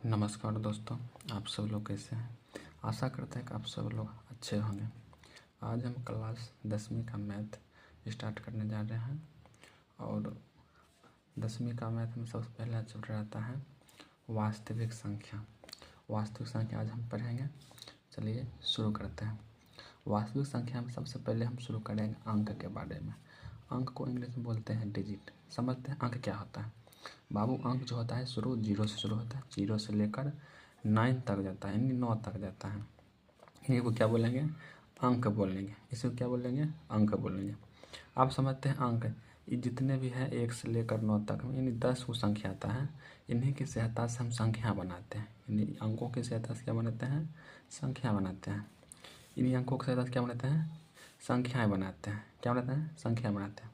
नमस्कार दोस्तों, आप सब लोग कैसे हैं। आशा करते हैं कि आप सब लोग अच्छे होंगे। आज हम क्लास 10वीं का मैथ स्टार्ट करने जा रहे हैं और 10वीं का मैथ में सबसे पहला चैप्टर आता है वास्तविक संख्या। वास्तविक संख्या आज हम पढ़ेंगे। चलिए शुरू करते हैं। वास्तविक संख्या में सबसे पहले हम शुरू करेंगे अंक के बारे में। अंक को इंग्लिश में बोलते हैं डिजिट। समझते हैं अंक क्या होता है। बाबू, अंक जो होता है शुरू 0 से शुरू होता है। 0 से लेकर 9 तक जाता है, यानी 9 तक जाता है। इन्हीं को क्या बोलेंगे? अंक बोलेंगे। इसे क्या बोलेंगे? अंक बोलेंगे। आप समझते हैं अंक ये जितने भी हैं 1 से लेकर 9 तक में, यानी 10 वो संख्या आता है। इन्हीं की सहायता से हम संख्या बनाते हैं। इन्हीं अंकों की सहायता से क्या बनाते हैं? संख्या बनाते हैं। इन्हीं अंकों की सहायता से क्या बनाते हैं? संख्याएँ बनाते हैं। क्या बनाते हैं? संख्या बनाते हैं।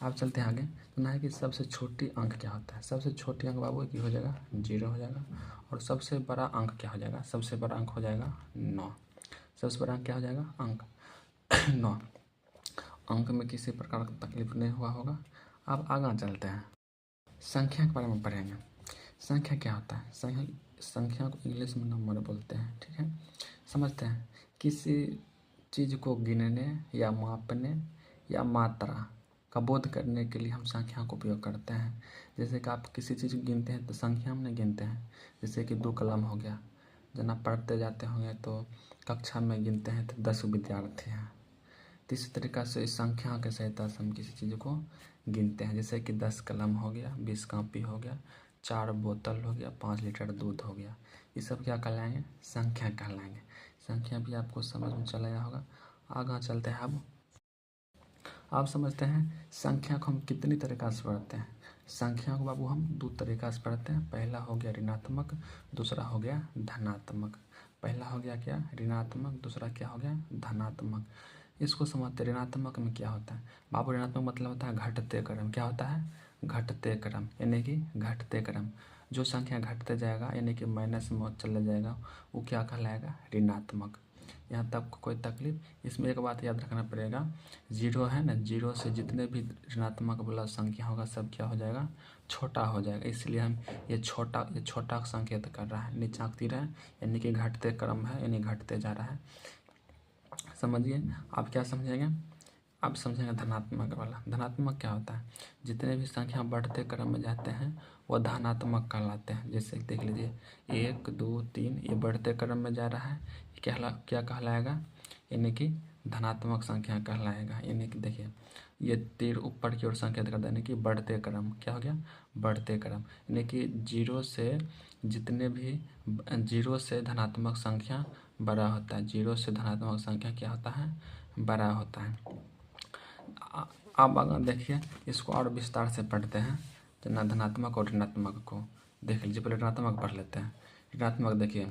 आप चलते हैं आगे। सुना है कि सबसे छोटी अंक क्या होता है? सबसे छोटी अंक बाबू की हो जाएगा 0 हो जाएगा। और सबसे बड़ा अंक क्या हो जाएगा? सबसे बड़ा अंक हो जाएगा 9। सबसे बड़ा अंक क्या हो जाएगा? अंक 9। अंक में किसी प्रकार का तकलीफ नहीं हुआ होगा। अब आगे चलते हैं, संख्या के बारे में पढ़ेंगे। संख्या क्या होता है? संख्या को इंग्लिश में नंबर बोलते हैं। ठीक है, समझते हैं। किसी चीज़ को गिनने या मापने या मात्रा का बोध करने के लिए हम संख्या का उपयोग करते हैं। जैसे कि आप किसी चीज़ को गिनते हैं तो संख्या में नहीं गिनते हैं। जैसे कि 2 कलम हो गया। जब आप पढ़ते जाते होंगे तो कक्षा में गिनते हैं तो 10 विद्यार्थी हैं। तो इसी तरीक़ा से इस संख्या के सहायता से हम किसी चीज़ को गिनते हैं। जैसे कि 10 कलम हो गया, 20 कॉपी हो गया, 4 बोतल हो गया, 5 लीटर दूध हो गया। ये सब क्या कहलाएंगे? संख्या कहलाएंगे। संख्या भी आपको समझ में चल आया होगा। आगे चलते हैं। अब आप समझते हैं संख्या को हम कितनी तरीक़ा से पढ़ते हैं। संख्या को बाबू हम 2 तरीक़ा से पढ़ते हैं। पहला हो गया ऋणात्मक, दूसरा हो गया धनात्मक। पहला हो गया क्या? ऋणात्मक, दूसरा क्या हो गया? धनात्मक। इसको समझते ऋणात्मक में क्या होता है बाबू? ऋणात्मक मतलब होता है घटते क्रम। क्या होता है? घटते क्रम, यानी कि घटते क्रम। जो संख्या घटते जाएगा यानी कि माइनस में चला जाएगा वो क्या कहलाएगा? ऋणात्मक। यहाँ तक कोई तकलीफ? इसमें एक बात याद रखना पड़ेगा, 0 है ना, 0 से जितने भी ऋणात्मक वाला संख्या होगा सब क्या हो जाएगा? छोटा हो जाएगा। इसलिए हम ये छोटा संकेत कर रहा है, नीचांकती रहे, यानी कि घटते क्रम है, यानी घटते जा रहा है। समझिए। आप क्या समझेंगे? आप समझेंगे धनात्मक वाला। धनात्मक क्या होता है? जितने भी संख्या बढ़ते क्रम में जाते हैं वो धनात्मक कहलाते हैं। जैसे देख लीजिए 1 2 3 ये बढ़ते क्रम में जा रहा है, क्या कहलाएगा? यानी कि धनात्मक संख्या कहलाएगा। यानी कि देखिए ये तीर ऊपर की ओर संकेत करता है, यानी कि बढ़ते क्रम। क्या हो गया? बढ़ते क्रम। यानी कि 0 से धनात्मक संख्या बड़ा होता है। 0 से धनात्मक संख्या क्या होता है? बड़ा होता है। अब अगर देखिए इसको और विस्तार से पढ़ते हैं तो ना धनात्मक और ऋणात्मक को देख लीजिए। पहले ऋणात्मक पढ़ लेते हैं। ऋणात्मक देखिए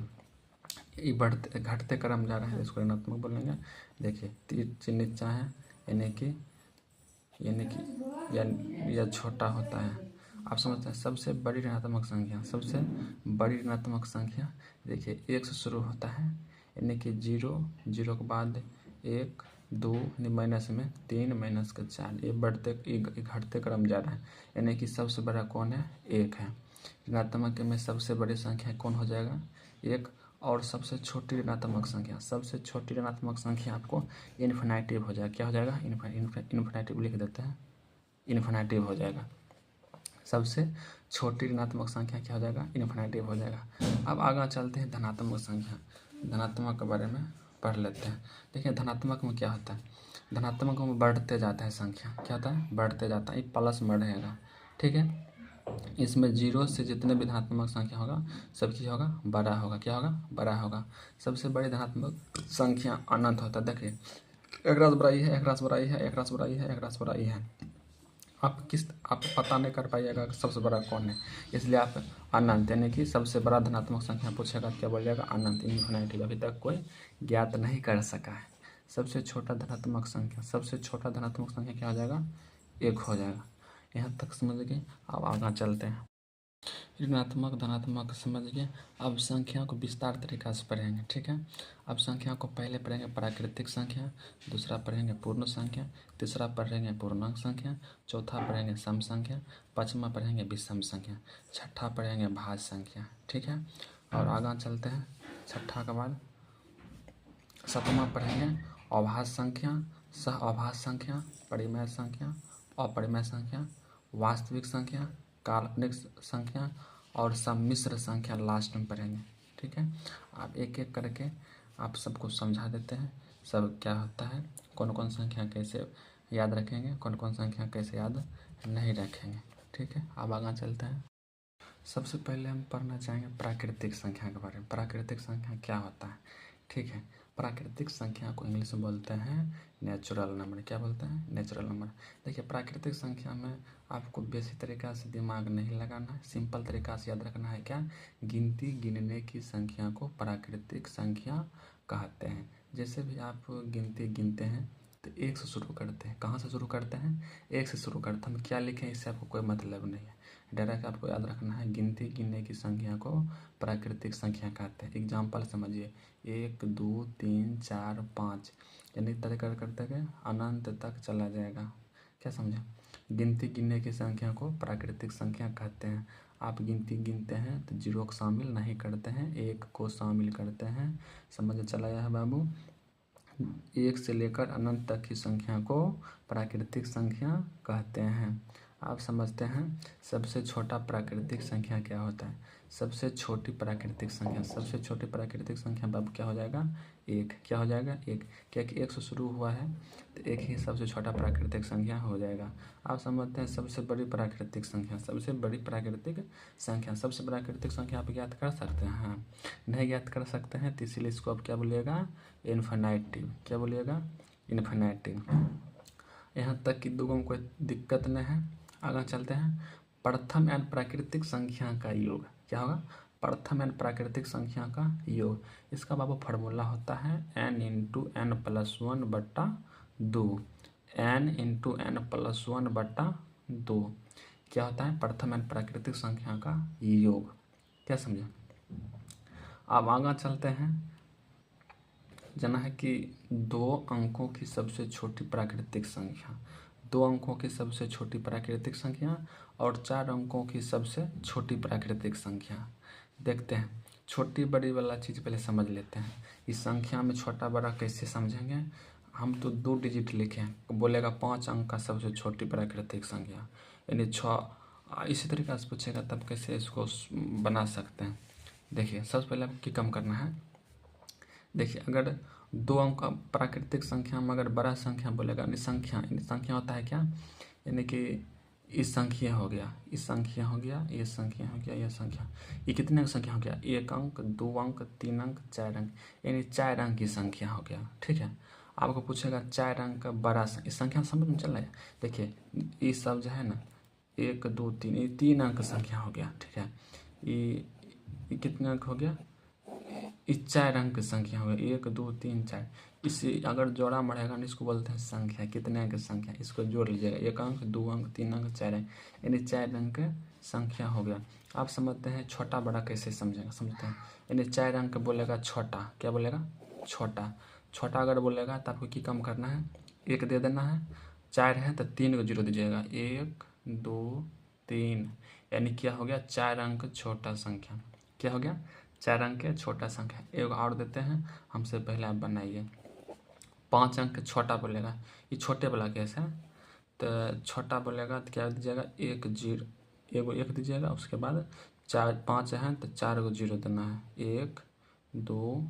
ये बढ़ते घटते क्रम जा रहा है, इसको ऋणात्मक बोलेंगे। देखिए तीर चिन्ह नीचा है, यानी कि यह छोटा होता है। आप समझते हैं। सबसे बड़ी ऋणात्मक संख्या देखिए 1 से शुरू होता है, यानी कि 0 के बाद 1 2 माइनस में 3 माइनस का 4। ये घटते क्रम जा रहा है, यानी कि सबसे बड़ा कौन है? 1 है। ऋणात्मक में सबसे बड़ी संख्या कौन हो जाएगा? 1। और सबसे छोटी ऋणात्मक संख्या आपको इन्फिनिटिव हो जाएगा। क्या हो जाएगा? इन्फिनिटिव लिख देते हैं, इन्फिनिटिव हो जाएगा। सबसे छोटी ऋणात्मक संख्या क्या हो जाएगा? इन्फिनिटिव हो जाएगा। अब आगे चलते हैं धनात्मक संख्या। धनात्मक के बारे में पढ़ लेते हैं। देखिए धनात्मक में क्या होता है? धनात्मक में बढ़ते जाता है संख्या। क्या होता है? बढ़ते जाता है, ये प्लस में रहेगा। ठीक है, इसमें 0 से जितने भी धनात्मक संख्या होगा सब क्या होगा? बड़ा होगा। क्या होगा? बड़ा होगा। सबसे बड़ी धनात्मक संख्या अनंत होता है। देखिए एक रास बड़ाई है, एक रास बड़ाई है, एक रास बड़ाई है, एक रास बड़ाई है। आप पता नहीं कर पाइएगा कि सबसे बड़ा कौन है, इसलिए आप अनंत यानी कि सबसे बड़ा धनात्मक संख्या पूछेगा क्या बोलिएगा? अनंत, इन्फिनिटी। अभी तक कोई ज्ञात नहीं कर सका है। सबसे छोटा धनात्मक संख्या क्या हो जाएगा? 1 हो जाएगा। यहाँ तक समझ गए। अब आगे चलते हैं। ऋणात्मक धनात्मक समझ गए। अब संख्या को विस्तार तरीका से पढ़ेंगे, ठीक है। अब संख्या को पहले पढ़ेंगे प्राकृतिक संख्या, दूसरा पढ़ेंगे पूर्ण संख्या, तीसरा पढ़ेंगे पूर्णांक संख्या, चौथा पढ़ेंगे सम संख्या, पाँचवा पढ़ेंगे विषम संख्या, छठा पढ़ेंगे भाज्य संख्या, ठीक है। और आगे चलते हैं, छठा के बाद सातवां पढ़ेंगे अभाज्य संख्या, सह अभाज्य संख्या, परिमेय संख्या, अपरिमेय संख्या, वास्तविक संख्या, काल्पनिक संख्या और सम्मिश्र संख्या लास्ट में पढ़ेंगे, ठीक है। आप एक एक करके आप सबको समझा देते हैं सब क्या होता है, कौन कौन संख्या कैसे याद रखेंगे, कौन कौन संख्या कैसे याद नहीं रखेंगे, ठीक है। अब आगे चलते हैं। सबसे पहले हम पढ़ना चाहेंगे प्राकृतिक संख्या के बारे में। प्राकृतिक संख्या क्या होता है, ठीक है। प्राकृतिक संख्या को इंग्लिश में बोलते हैं नेचुरल नंबर। क्या बोलते हैं? Natural number. देखिए प्राकृतिक संख्या में आपको बेसिक तरीका से दिमाग नहीं लगाना है, सिंपल तरीका से याद रखना है। क्या? गिनने की संख्या को प्राकृतिक संख्या कहते हैं। जैसे भी आप गिनते हैं तो एक से शुरू करते हैं। कहाँ से शुरू करते हैं? एक से शुरू करते हैं। हम क्या लिखें इससे आपको कोई मतलब नहीं है, डायरेक्ट आपको याद रखना है। गिनने की संख्या को प्राकृतिक संख्या कहते हैं। एग्जाम्पल समझिए, 1 2 3 4 5, यानी तरह करते गए अनंत तक चला जाएगा। क्या समझे? गिनने की संख्या को प्राकृतिक संख्या कहते हैं। आप गिनते हैं तो 0 को शामिल नहीं करते हैं, 1 को शामिल करते हैं। समझ चला है बाबू? 1 से लेकर अनंत तक की संख्या को प्राकृतिक संख्या कहते हैं। आप समझते हैं सबसे छोटा प्राकृतिक संख्या क्या होता है? सबसे छोटी प्राकृतिक संख्या बाबू क्या हो जाएगा? 1। क्या हो जाएगा? 1। क्या कि 1 से शुरू हुआ है तो 1 ही सबसे छोटा प्राकृतिक संख्या हो जाएगा। आप समझते हैं सबसे बड़ी प्राकृतिक संख्या आप ज्ञात कर सकते हैं? हाँ, नहीं ज्ञात कर सकते हैं तो इसीलिए इसको आप क्या बोलिएगा? इन्फिनिटिव। क्या बोलिएगा? इन्फिनिटिव। यहाँ तक कि दुगों को दिक्कत नहीं है। आगे चलते हैं। प्रथम एन प्राकृतिक संख्या का योग क्या होगा? प्रथम एन प्राकृतिक संख्या का योग। इसका बाबू फार्मूला होता है n × n+1/2। n × n+1/2 क्या होता है? प्रथम एन प्राकृतिक संख्या का योग। क्या समझे? अब आगे चलते हैं। जाना है कि 2 अंकों की सबसे छोटी प्राकृतिक संख्या, 2 अंकों की सबसे छोटी प्राकृतिक संख्या और 4 अंकों की सबसे छोटी प्राकृतिक संख्या। देखते हैं, छोटी बड़ी वाला चीज़ पहले समझ लेते हैं। इस संख्या में छोटा बड़ा कैसे समझेंगे? हम तो 2 डिजिट लिखें, बोलेगा 5 अंक का सबसे छोटी प्राकृतिक संख्या, यानी 6। इसी तरीके से पूछेगा तब कैसे इसको बना सकते हैं। देखिए सबसे पहले आपको कम करना है। देखिए अगर 2 अंक प्राकृतिक संख्या में अगर बड़ा संख्या बोलेगा, संख्या होता है क्या? यानी कि इस संख्या हो गया, इस संख्या हो गया, ये संख्या हो गया, ये संख्या, ये कितने संख्या हो गया? 1 अंक, 2 अंक, 3 अंक, 4 अंक, यानी 4 अंक की संख्या हो गया। ठीक है, आपको पूछेगा 4 अंक का बड़ा इस संख्या समझ में चल रहा है? देखिए ये सब जो है ना 1 2 3, ये 3 अंक संख्या हो गया। ठीक है, ये कितने अंक हो गया? इस 4 अंक की संख्या हो गया, 1 2 3 4। इसे अगर जोड़ा मरेगा ना इसको बोलते हैं संख्या। कितने अंक संख्या? इसको जोड़ लीजिएगा, 1 अंक, 2 अंक, 3 अंक, 4 अंक, यानी 4 अंक संख्या हो गया। आप समझते हैं छोटा बड़ा कैसे समझेंगे? समझते हैं, यानी 4 अंक बोलेगा छोटा। क्या बोलेगा? छोटा। छोटा अगर बोलेगा तो आपको की कम करना है, 1 दे देना है। 4 है तो 3 को 0 दीजिएगा, 1 2 3, यानी क्या हो गया? 4 अंक छोटा संख्या। क्या हो गया? 4 अंक के छोटा संख्या। एक और देते हैं, हमसे पहले आप बनाइए। 5 अंक छोटा बोलेगा, ये छोटे वाला केस है। तो छोटा बोलेगा तो क्या दीजिएगा? 1 0, एगो 1 दीजिएगा, उसके बाद 4 5 है तो 4 को 0 देना है, 1 2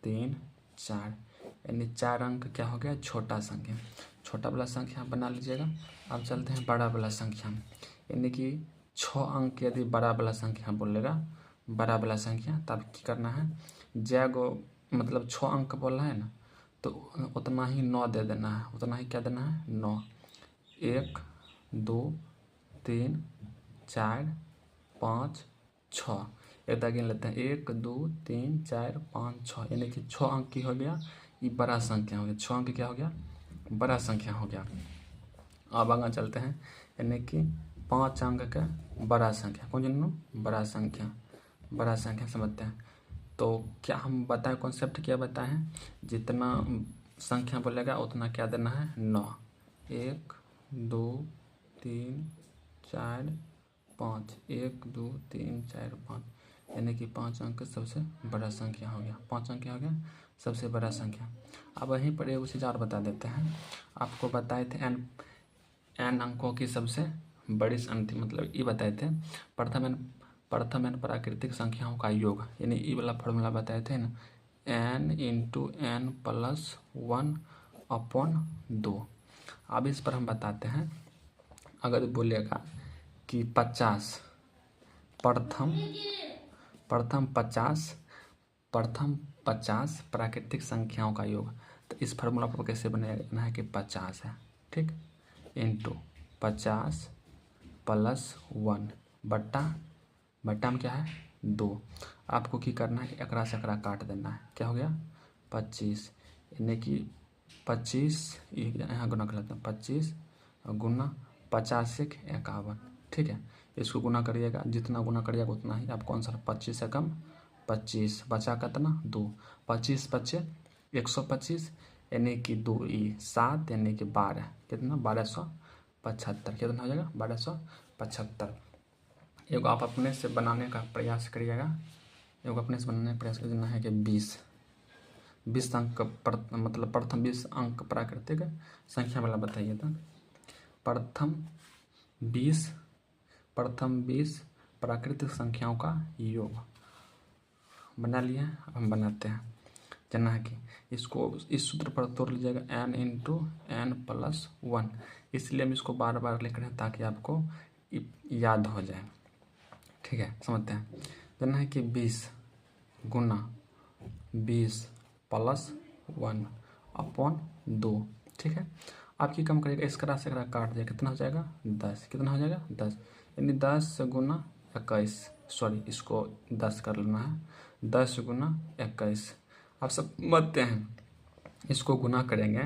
3 4, यानी 4 अंक क्या हो गया? छोटा संख्या। छोटा वाला संख्या बना लीजिएगा। अब चलते हैं बड़ा वाला संख्या, यानी कि 6 अंक यदि बड़ा वाला संख्या बोलेगा, बड़ा वाला संख्या, तब क्या करना है? जैगो मतलब 6 अंक बोल रहा है ना, तो उतना ही 9 दे देना है। उतना ही क्या देना है? 9। 1 2 3 4 5 6, एक गिन लेते हैं, 1 2 3 4 5 6, यानी कि 6 अंक की हो गया, ये बड़ा संख्या हो गया। 6 अंक क्या हो गया? बड़ा संख्या हो गया। अब आगे चलते हैं, यानी कि 5 अंक का बड़ा संख्या, कौन जानू बड़ा संख्या समझते हैं। तो क्या हम बताएं कॉन्सेप्ट क्या बताएं, जितना संख्या बोलेगा उतना क्या देना है 9, 1 2 3 4 5, 1 2 3 4 5, यानी कि 5 अंक सबसे बड़ा संख्या हो गया, 5 अंक क्या हो गया सबसे बड़ा संख्या। अब वहीं पर एक चीज़ और बता देते हैं, आपको बताए थे एन अंकों की सबसे बड़ी संख्या, मतलब ये बताए थे प्रथम एन प्राकृतिक संख्याओं का योग, यानी ये वाला फॉर्मूला बताए थे ना, n इंटू एन प्लस 1/2। अब इस पर हम बताते हैं, अगर बोलेगा कि 50 प्रथम 50 प्राकृतिक संख्याओं का योग, तो इस फार्मूला पर कैसे बनेगा है कि 50 है, ठीक, इंटू 50 प्लस 1 बट्टा में क्या है 2। आपको की करना है, एकरा से एकरा काट देना है, क्या हो गया 25, यानी कि 25 यहाँ गुना कर लेते हैं, 25 गुना 50 से 51, ठीक है। इसको गुना करिएगा, जितना गुना करिएगा उतना ही आपको आंसर 25 से कम 25 बचा कितना 2, 25 बचे 125, यानी कि 2 7, यानी कि 12, कितना 1275, कितना हो जाएगा 1275। एगो आप अपने से बनाने का प्रयास करिएगा, एगो अपने से बनाने का प्रयास करना है कि 20 अंक मतलब प्रथम 20 अंक प्राकृतिक संख्या वाला बताइए। तो प्रथम 20 प्राकृतिक संख्याओं का योग बना लिया। अब हम बनाते हैं, जानना है कि इसको इस सूत्र पर तोड़ लीजिएगा, n इंटू एन प्लस 1, इसलिए हम इसको बार बार लिख रहे हैं ताकि आपको याद हो जाए, ठीक है। समझते हैं, जानना है कि 20 गुना 20 प्लस 1/2, ठीक है। आपकी कम करेगा, इसका से काट दिया, कितना हो जाएगा 10, कितना हो जाएगा 10, यानी 10 गुना 21, सॉरी इसको 10 कर लेना है, 10 गुना 21। आप सब समझते हैं, इसको गुना करेंगे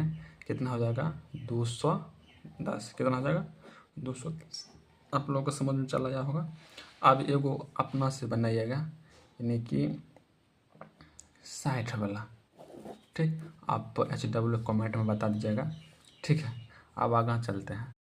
कितना हो जाएगा 210, कितना हो जाएगा 210। आप लोगों को समझ में चला गया होगा। अब एगो अपना से बनाइएगा, यानी कि 60 वाला, ठीक। आप HW कमेंट में बता दीजिएगा, ठीक है। अब आगे चलते हैं,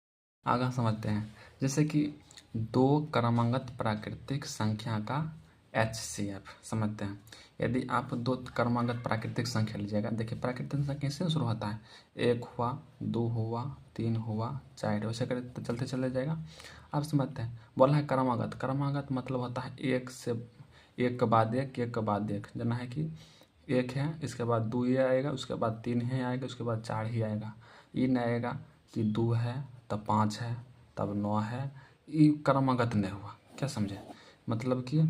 आगे समझते हैं, जैसे कि 2 क्रमागत प्राकृतिक संख्या का HCF समझते हैं। यदि आप 2 क्रमागत प्राकृतिक संख्या लीजिएगा, देखिए प्राकृतिक संख्या कैसे शुरू होता है, 1 हुआ, 2 हुआ, 3 हुआ, 4, वैसे करते चलते चले जाएगा। आप समझते हैं, बोला है क्रमागत मतलब होता है एक के बाद एक, जानना है कि 1 है, इसके बाद 2 ही आएगा, उसके बाद 3 ही आएगा, उसके बाद 4 ही आएगा। ये नहीं आएगा कि 2 है तब 5 है तब 9 है, ये क्रमागत नहीं हुआ, क्या समझे। मतलब कि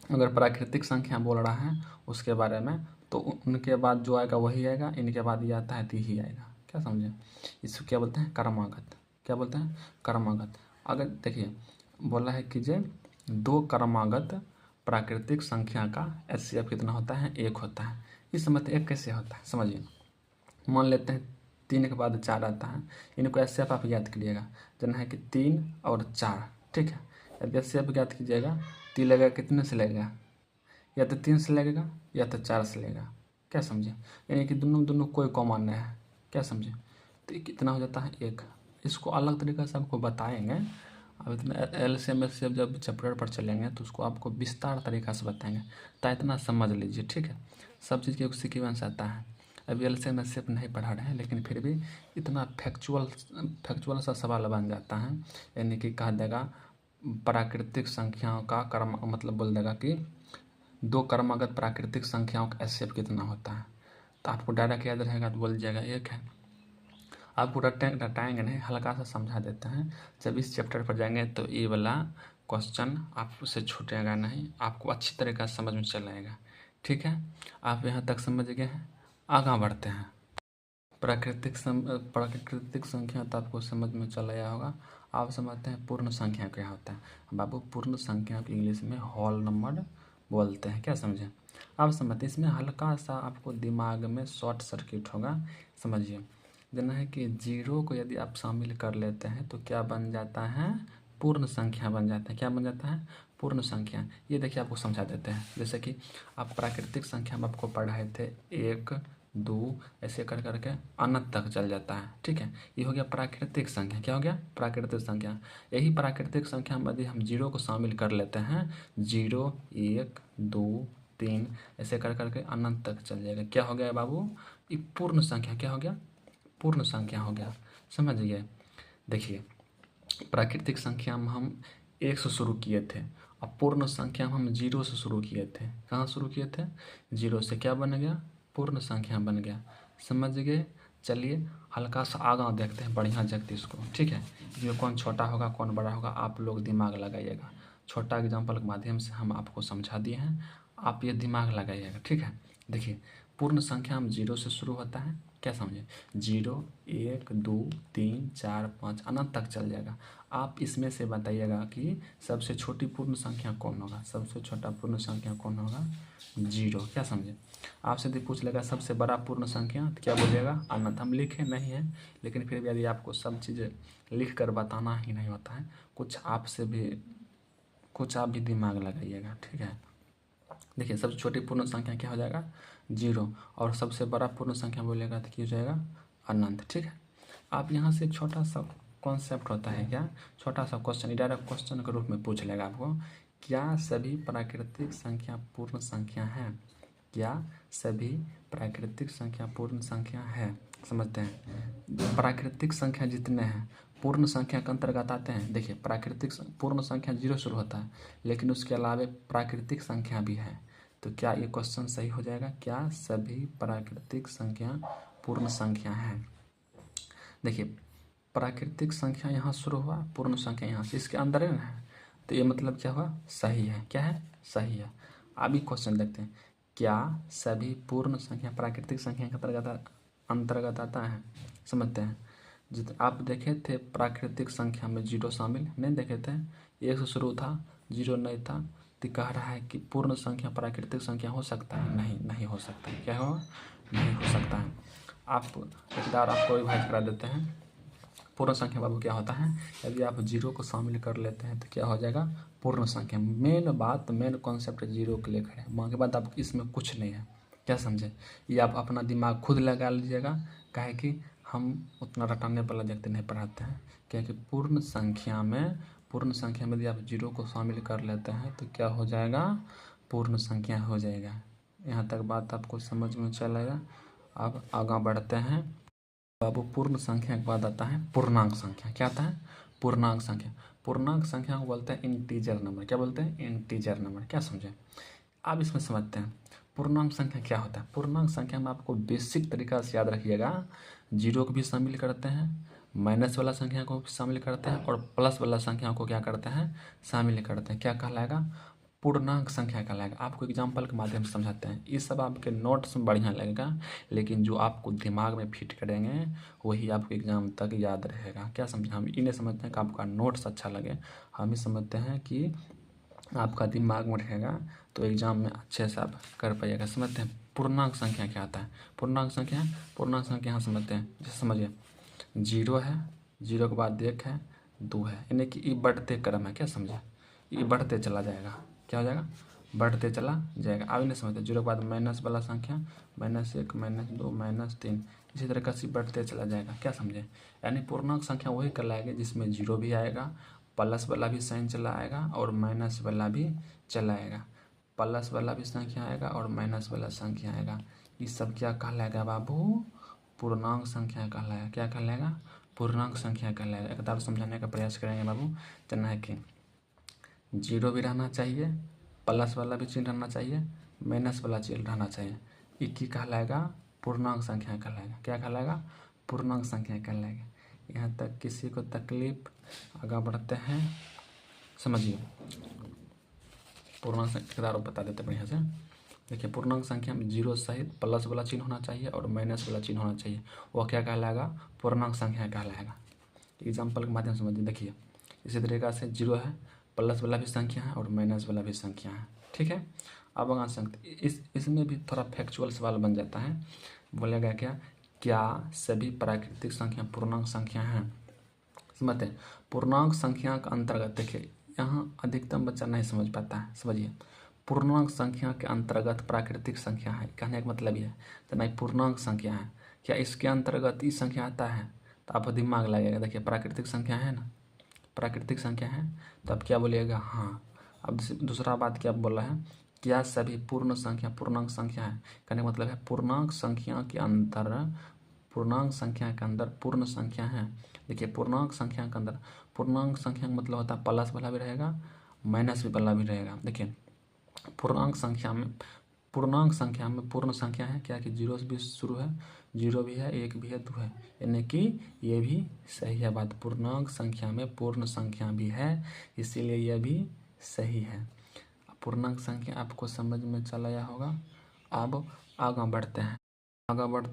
अगर प्राकृतिक संख्या बोल रहा है उसके बारे में, तो उनके बाद जो आएगा वही आएगा, इनके बाद ये आता है तो ही आएगा, क्या समझे। इसको क्या बोलते हैं क्रमागत, क्या बोलते हैं क्रमागत। अगर देखिए बोला है कि जे 2 क्रमागत प्राकृतिक संख्या का HCF कितना होता है 1 होता है। इस समय 1 कैसे होता है समझिए, मान लेते हैं 3 के बाद 4 आता है, इनको HCF आप याद करिएगा, जानना है कि 3 और 4, ठीक है। यदि HCF याद कीजिएगा 3 लगेगा, कितने से लगेगा, या तो 3 से लगेगा या तो 4 से लगेगा, क्या समझे, यानी कि दोनों कोई कॉमन नहीं है, क्या समझे। तो कितना हो जाता है 1। इसको अलग तरीक़े से आपको बताएंगे, अब इतना LCM HCF जब चैप्टर पर चलेंगे तो उसको आपको विस्तार तरीक़ा से बताएंगे, तो इतना समझ लीजिए, ठीक है। सब चीज़ की सीक्वेंस आता है, अभी LCM HCF नहीं पढ़ा रहे हैं, लेकिन फिर भी इतना फैक्चुअल सा सवाल बन जाता है, यानी कि कह देगा प्राकृतिक संख्याओं का क्रम, मतलब बोल देगा कि 2 क्रमागत प्राकृतिक संख्याओं का HCF कितना होता है, तो आपको डायरेक्ट याद रहेगा तो बोल जाएगा 1 है। आपको रटाएंगे नहीं, हल्का सा समझा देते हैं, जब इस चैप्टर पर जाएंगे तो ये वाला क्वेश्चन आपसे छूटेगा नहीं, आपको अच्छी तरीक़ा से समझ में चल आएगा, ठीक है। आप यहाँ तक समझ गए हैं, आगे बढ़ते हैं। प्राकृतिक संख्या तो आपको समझ में चल आया होगा। आप समझते हैं पूर्ण संख्या क्या होता है। बाबू पूर्ण संख्या को इंग्लिश में होल नंबर बोलते हैं, क्या समझे। आप समझते हैं, इसमें हल्का सा आपको दिमाग में शॉर्ट सर्किट होगा, समझिए। जानना है कि 0 को यदि आप शामिल कर लेते हैं तो क्या बन जाता है पूर्ण संख्या बन जाता है। क्या बन जाता है? पूर्ण संख्या। ये देखिए आपको समझा देते हैं। जैसे कि आप प्राकृतिक संख्या में आपको पढ़ाए थे 1 2 ऐसे कर करके अनंत तक चल जाता है। ठीक है, ये हो गया प्राकृतिक संख्या। क्या हो गया? प्राकृतिक संख्या। यही प्राकृतिक संख्या में यदि हम जीरो को शामिल कर लेते हैं, 0 1 2 3 ऐसे कर करके अनंत तक चल जाएगा। क्या हो गया बाबू? ये पूर्ण संख्या। क्या हो गया? पूर्ण संख्या हो गया। समझ गए? देखिए, प्राकृतिक संख्या में हम 1 से शुरू किए थे, अब पूर्ण संख्या में हम 0 से शुरू किए थे। कहाँ शुरू किए थे? 0 से। क्या बन गया? पूर्ण संख्या बन गया। समझ गए? चलिए हल्का सा आगा देखते हैं बढ़िया जगत इसको। ठीक है, इसमें कौन छोटा होगा कौन बड़ा होगा आप लोग दिमाग लगाइएगा। छोटा एग्जाम्पल के माध्यम से हम आपको समझा दिए हैं, आप ये दिमाग लगाइएगा। ठीक है, देखिए पूर्ण संख्या में 0 से शुरू होता है। क्या समझे? 0 1 2 3 4 5 अनंत तक चल जाएगा। आप इसमें से बताइएगा कि सबसे छोटी पूर्ण संख्या कौन होगा? सबसे छोटा पूर्ण संख्या कौन होगा? 0। क्या समझे? आपसे यदि पूछ लेगा सबसे बड़ा पूर्ण संख्या, तो क्या बोलिएगा? अनंत। हम लिखे नहीं है, लेकिन फिर भी यदि आपको सब चीज़ें लिख कर बताना ही नहीं होता है, कुछ आप भी दिमाग लगाइएगा। ठीक है, देखिए सबसे छोटी पूर्ण संख्या क्या हो जाएगा? 0। और सबसे बड़ा पूर्ण संख्या बोलेगा तो क्या हो जाएगा? अनंत। ठीक है, आप यहाँ से एक छोटा सा कॉन्सेप्ट होता है, क्या? छोटा सा क्वेश्चन, डायरेक्ट क्वेश्चन के रूप में पूछ लेगा आपको, क्या सभी प्राकृतिक संख्या पूर्ण संख्या है? क्या सभी प्राकृतिक संख्या पूर्ण संख्या है? समझते हैं, प्राकृतिक संख्या जितने हैं पूर्ण संख्या के अंतर्गत आते हैं। देखिए प्राकृतिक पूर्ण संख्या 0 शुरू होता है, लेकिन उसके अलावा प्राकृतिक संख्या भी है। तो क्या ये क्वेश्चन सही हो जाएगा? क्या सभी प्राकृतिक संख्या पूर्ण संख्या है? देखिए प्राकृतिक संख्या यहाँ शुरू हुआ, पूर्ण संख्या यहाँ से, इसके अंदर है ना, तो ये मतलब क्या हुआ? सही है। क्या है? सही है। अभी क्वेश्चन देखते हैं, क्या सभी पूर्ण संख्या प्राकृतिक संख्या के अंतर्गत आता है? समझते हैं, जित आप देखे थे प्राकृतिक संख्या में 0 शामिल नहीं देखे थे, 1 से शुरू था, 0 नहीं था, तो कह रहा है कि पूर्ण संख्या प्राकृतिक संख्या हो सकता है? नहीं हो सकता है। क्या हो? नहीं हो सकता है। आप एक बार आपको रिवाइज करा देते हैं। पूर्ण संख्या बाबू क्या होता है? यदि आप 0 को शामिल कर लेते हैं तो क्या हो जाएगा? पूर्ण संख्या। मेन कॉन्सेप्ट 0 के लिए खड़े, के बाद आप इसमें कुछ नहीं है। क्या समझे? ये आप अपना दिमाग खुद लगा लीजिएगा, काहे कि हम उतना रटाने वाला व्यक्ति नहीं पढ़ाते हैं। क्योंकि पूर्ण संख्या में यदि आप 0 को शामिल कर लेते हैं तो क्या हो जाएगा? पूर्ण संख्या हो जाएगा। यहाँ तक बात आपको समझ में चलेगा। अब आगे बढ़ते हैं बाबू। पूर्ण संख्या के बाद आता है पूर्णांक संख्या। क्या आता है? पूर्णांक संख्या। पूर्णांक संख्या को बोलते हैं इंटीजर नंबर। क्या बोलते हैं? Integer number. क्या समझे? अब इसमें समझते हैं पूर्णांक संख्या क्या होता है। पूर्णांक संख्या में आपको बेसिक तरीका से याद रखिएगा, 0 को भी शामिल करते हैं, माइनस वाला संख्या को भी शामिल करते हैं, और प्लस वाला संख्या को क्या करते हैं? शामिल करते हैं। क्या कहलाएगा? पूर्णांक संख्या कहलाएगा। आपको एग्जाम्पल के माध्यम से समझाते हैं। ये सब आपके नोट्स में बढ़िया लगेगा, लेकिन जो आपको दिमाग में फिट करेंगे वही आपको एग्जाम तक याद रहेगा। क्या समझे? हम इन्हें समझते हैं कि आपका नोट्स अच्छा लगे, हम ही समझते हैं कि आपका दिमाग में रहेगा तो एग्जाम में अच्छे से आप कर पाइएगा। समझते हैं पूर्णांक संख्या क्या आता है? पूर्णांक संख्या यहाँ समझते हैं। जैसे समझिए 0 है, 0 के बाद 1 है, 2 है, यानी कि ये बढ़ते क्रम है। क्या समझे? ये बढ़ते चला जाएगा। क्या हो जाएगा? बढ़ते चला जाएगा। अब नहीं समझते, 0 के बाद माइनस वाला संख्या, -1 -2 -3, इसी तरह से बढ़ते चला जाएगा। क्या समझे? यानी पूर्णांक संख्या वही कहलाएगी जिसमें 0 भी आएगा, प्लस वाला भी साइन चला आएगा और माइनस वाला भी चला आएगा। प्लस वाला भी संख्या आएगा और माइनस वाला संख्या आएगा। ये सब क्या कहलाएगा बाबू? पूर्णांक संख्या कहलाएगा। क्या कहलाएगा? पूर्णांक संख्या कहलाएगा। एक बार समझाने का प्रयास करेंगे बाबू। जानना है कि 0 भी रहना चाहिए, प्लस वाला भी चिन्ह रहना चाहिए, माइनस वाला चिन्ह रहना चाहिए। ये की कहलाएगा? पूर्णांक संख्या कहलाएगा। क्या कहलाएगा? पूर्णांक संख्या कहलाएगा। यहाँ तक किसी को तकलीफ? आगे बढ़ते हैं, समझिए। पूर्णांक संख्या बता देते बढ़िया से। देखिए पूर्णांक संख्या में 0 सहित प्लस वाला चिन्ह होना चाहिए और माइनस वाला चिन्ह होना चाहिए। वह क्या कहलाएगा? पूर्णांक संख्या कहलाएगा। एग्जाम्पल के माध्यम से समझिए। देखिए इसी तरीक़ा से 0 है, प्लस वाला भी संख्या है और माइनस वाला भी संख्या है। ठीक है, अब अगर संख्या इसमें भी थोड़ा फैक्चुअल सवाल बन जाता है। बोलेगा क्या सभी प्राकृतिक संख्या पूर्णांक संख्या हैं? समझते हैं। पूर्णांक संख्या का अंतर्गत, देखिए यहाँ अधिकतम बच्चा नहीं समझ पाता है, समझिए। पूर्णांक संख्या के अंतर्गत प्राकृतिक संख्या है, कहने का मतलब ये है तो नहीं पूर्णांक संख्या है, क्या इसके अंतर्गत ई संख्या आता है? तो आप दिमाग लगेगा, देखिए प्राकृतिक संख्या है ना, प्राकृतिक संख्या है, तो आप क्या बोलिएगा? हाँ। अब दूसरा बात क्या बोल रहा है, क्या सभी पूर्ण संख्या पूर्णांक संख्या है? कहने का मतलब है पूर्णांक संख्या के अंदर पूर्ण संख्या है। देखिए पूर्णांक संख्या के अंदर, पूर्णांक संख्या का मतलब होता है प्लस वाला भी रहेगा, माइनस वाला भी रहेगा। देखिए पूर्णांक संख्या में पूर्ण संख्या है क्या कि 0 से भी शुरू है, 0 भी है, 1 भी है, 2 है, यानी कि ये भी सही है बात। पूर्णांक संख्या में पूर्ण संख्या भी है, इसीलिए यह भी सही है। पूर्णांक संख्या आपको समझ में चला आया होगा। अब आगे बढ़ते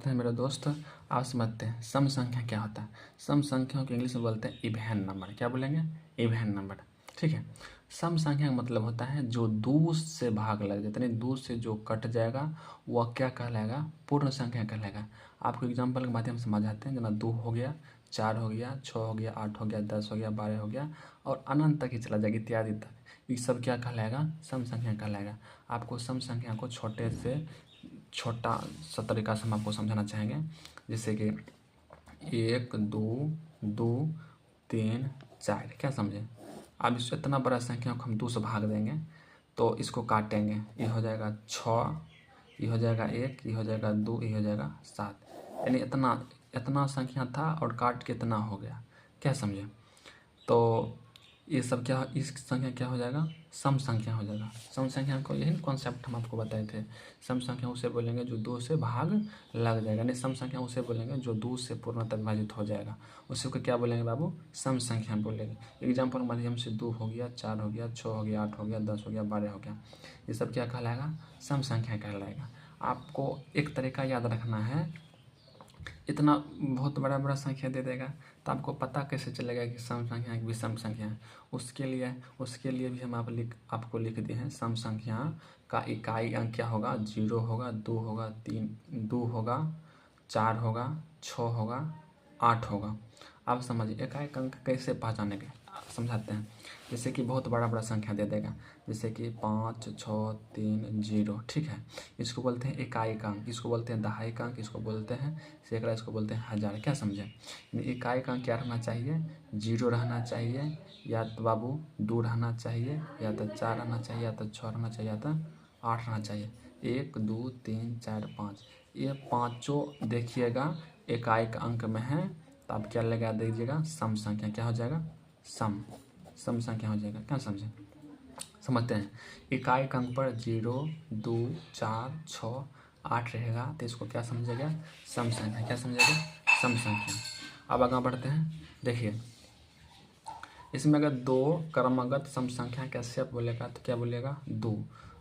हैं मेरे दोस्त। आप समझते हैं सम संख्या क्या होता है। सम संख्या को इंग्लिश में बोलते हैं इवन नंबर। क्या बोलेंगे? इवन नंबर, ठीक है। सम संख्या का मतलब होता है जो 2 से भाग लग जाए, यानी 2 से जो कट जाएगा वह क्या कहलाएगा? पूर्ण संख्या कहलाएगा। आपको एग्जाम्पल के माध्यम से समझाते हैं, जना 2 हो गया, 4 हो गया, 6 हो गया, 8 हो गया, 10 हो गया, 12 हो गया और अनंत तक ही चला जाएगा, इत्यादि तक। ये सब क्या कहलाएगा? सम संख्या कहलाएगा। आपको सम संख्या को छोटे से छोटा सा तरीका से हम आपको समझाना चाहेंगे, जैसे कि 1 2 2 3 4, क्या समझे? अब इस इतना बड़ा संख्या को हम 2 से भाग देंगे तो इसको काटेंगे, ये हो जाएगा 6, ये हो जाएगा 1, ये हो जाएगा 2, ये हो जाएगा 7, यानी इतना संख्या था और काट के इतना हो गया। क्या समझे? तो ये सब क्या, इस संख्या क्या हो जाएगा? सम संख्या हो जाएगा। सम संख्या को यही कॉन्सेप्ट हम आपको बताए थे। सम संख्या उसे बोलेंगे जो 2 से भाग लग जाएगा, नहीं सम संख्या उसे बोलेंगे जो 2 से पूर्णतः विभाजित हो जाएगा, उसी को क्या बोलेंगे बाबू? सम संख्या बोलेंगे। एग्जाम्पल माध्यम से 2 हो गया, 4 हो गया, 6 हो गया, 8 हो गया, 10 हो गया, 12 हो गया, ये सब क्या कहलाएगा? सम संख्या कहलाएगा। आपको एक तरीका याद रखना है, इतना बहुत बड़ा बड़ा संख्या दे देगा तो आपको पता कैसे चलेगा कि सम संख्या है कि विषम संख्या है? उसके लिए भी हम आपको लिख दिए हैं। सम संख्या का इकाई अंक क्या होगा? 0 होगा, 2 होगा, 2 होगा, 4 होगा, 6 होगा, 8 होगा। आप समझिए इकाई अंक कैसे पहचानेंगे, समझाते हैं। जैसे कि बहुत बड़ा बड़ा संख्या दे देगा, जैसे कि 5 6 3 0, ठीक है, इसको बोलते हैं इकाई अंक, इसको बोलते हैं दहाई अंक, इसको बोलते हैं सैकड़ा, इसको बोलते हैं हजार। क्या समझे? इकाई अंक क्या रहना चाहिए? 0 रहना चाहिए, या तो बाबू 2 रहना चाहिए, या तो 4 रहना चाहिए, या तो 6 रहना चाहिए, या तो 8 रहना चाहिए। 1 2 3 4 5, ये पाँचों देखिएगा इकाई अंक में है, तो आप क्या लगा दीजिएगा? सम संख्या। क्या हो जाएगा? सम संख्या हो जाएगा। क्या समझे? समझते हैं। इकाई अंक पर 0 2 4 6 8 रहेगा तो इसको क्या समझेगा? सम संख्या। क्या समझेगा? सम संख्या। अब आगे बढ़ते हैं। देखिए इसमें अगर 2 क्रमागत सम संख्या कैसे बोलेगा तो क्या बोलेगा? 2।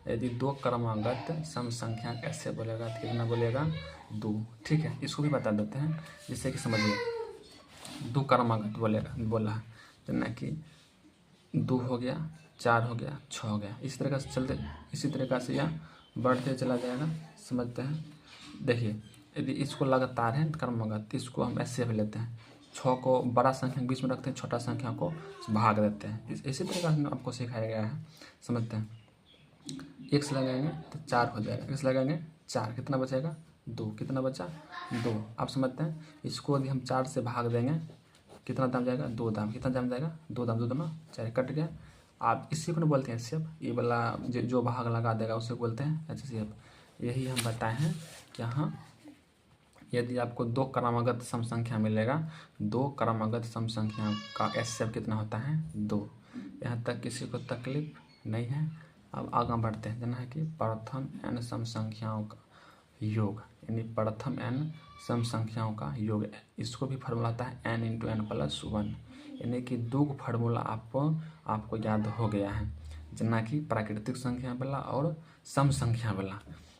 यदि 2 क्रमागत सम संख्या कैसे बोलेगा तो कितना बोलेगा? 2, ठीक है। इसको भी बता देते हैं जिससे कि समझिए। 2 क्रमागत बोला है, जना कि 2 हो गया, 4 हो गया, 6 हो गया, इसी तरह से चलते, इसी तरीक़ा से यह बढ़ते चला जाएगा। समझते हैं। देखिए यदि इसको लगातार है क्रमागत, इसको हम ऐसे भी लेते हैं, 6 को बड़ा संख्या के बीच में रखते हैं, छोटा संख्या को भाग देते हैं। इसी तरीक़ा से आपको सिखाया गया है। समझते हैं। 1 से लगाएंगे तो 4 हो जाएगा, 1 से लगाएंगे 4, कितना बचेगा? 2, कितना बचा? 2। आप समझते हैं। इसको यदि हम 4 से भाग देंगे कितना दाम जाएगा? 2 दाम। कितना दाम जाएगा? 2 दाम, 2 दाम 4, कट गया। आप इसी को बोलते हैं एचसीएफ, ये वाला जो भाग लगा देगा उसे बोलते हैं एचसीएफ। यही हम बताए हैं कि हाँ यदि आपको 2 क्रमागत सम संख्या मिलेगा, 2 क्रमागत सम संख्या का एचसीएफ कितना होता है? 2। यहाँ तक किसी को तकलीफ नहीं है। अब आगे बढ़ते हैं, जना है कि प्रथम n सम संख्याओं का योग, यानी प्रथम n सम संख्याओं का योग, इसको भी फार्मूला आता है n × n+1, यानी कि 2 फार्मूला आपको याद हो गया है, जना कि प्राकृतिक संख्या वाला और सम संख्या वाला।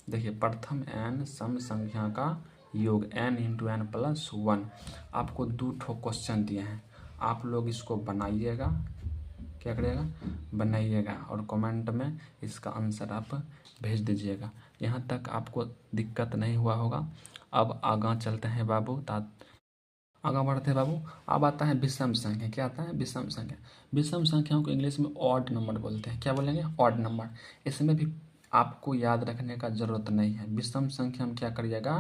देखिए प्रथम n सम संख्या का योग n × n+1, आपको 2 ठो क्वेश्चन दिए हैं। आप लोग इसको बनाइएगा, क्या करिएगा? बनाइएगा और कमेंट में इसका आंसर आप भेज दीजिएगा। यहाँ तक आपको दिक्कत नहीं हुआ होगा। अब आगे चलते हैं बाबू। आगे बढ़ते हैं बाबू। अब आता है विषम संख्या। क्या आता है? विषम संख्या। विषम संख्याओं को इंग्लिश में ऑड नंबर बोलते हैं। क्या बोलेंगे? Odd number. इसमें भी आपको याद रखने का जरूरत नहीं है। विषम संख्या में क्या करिएगा,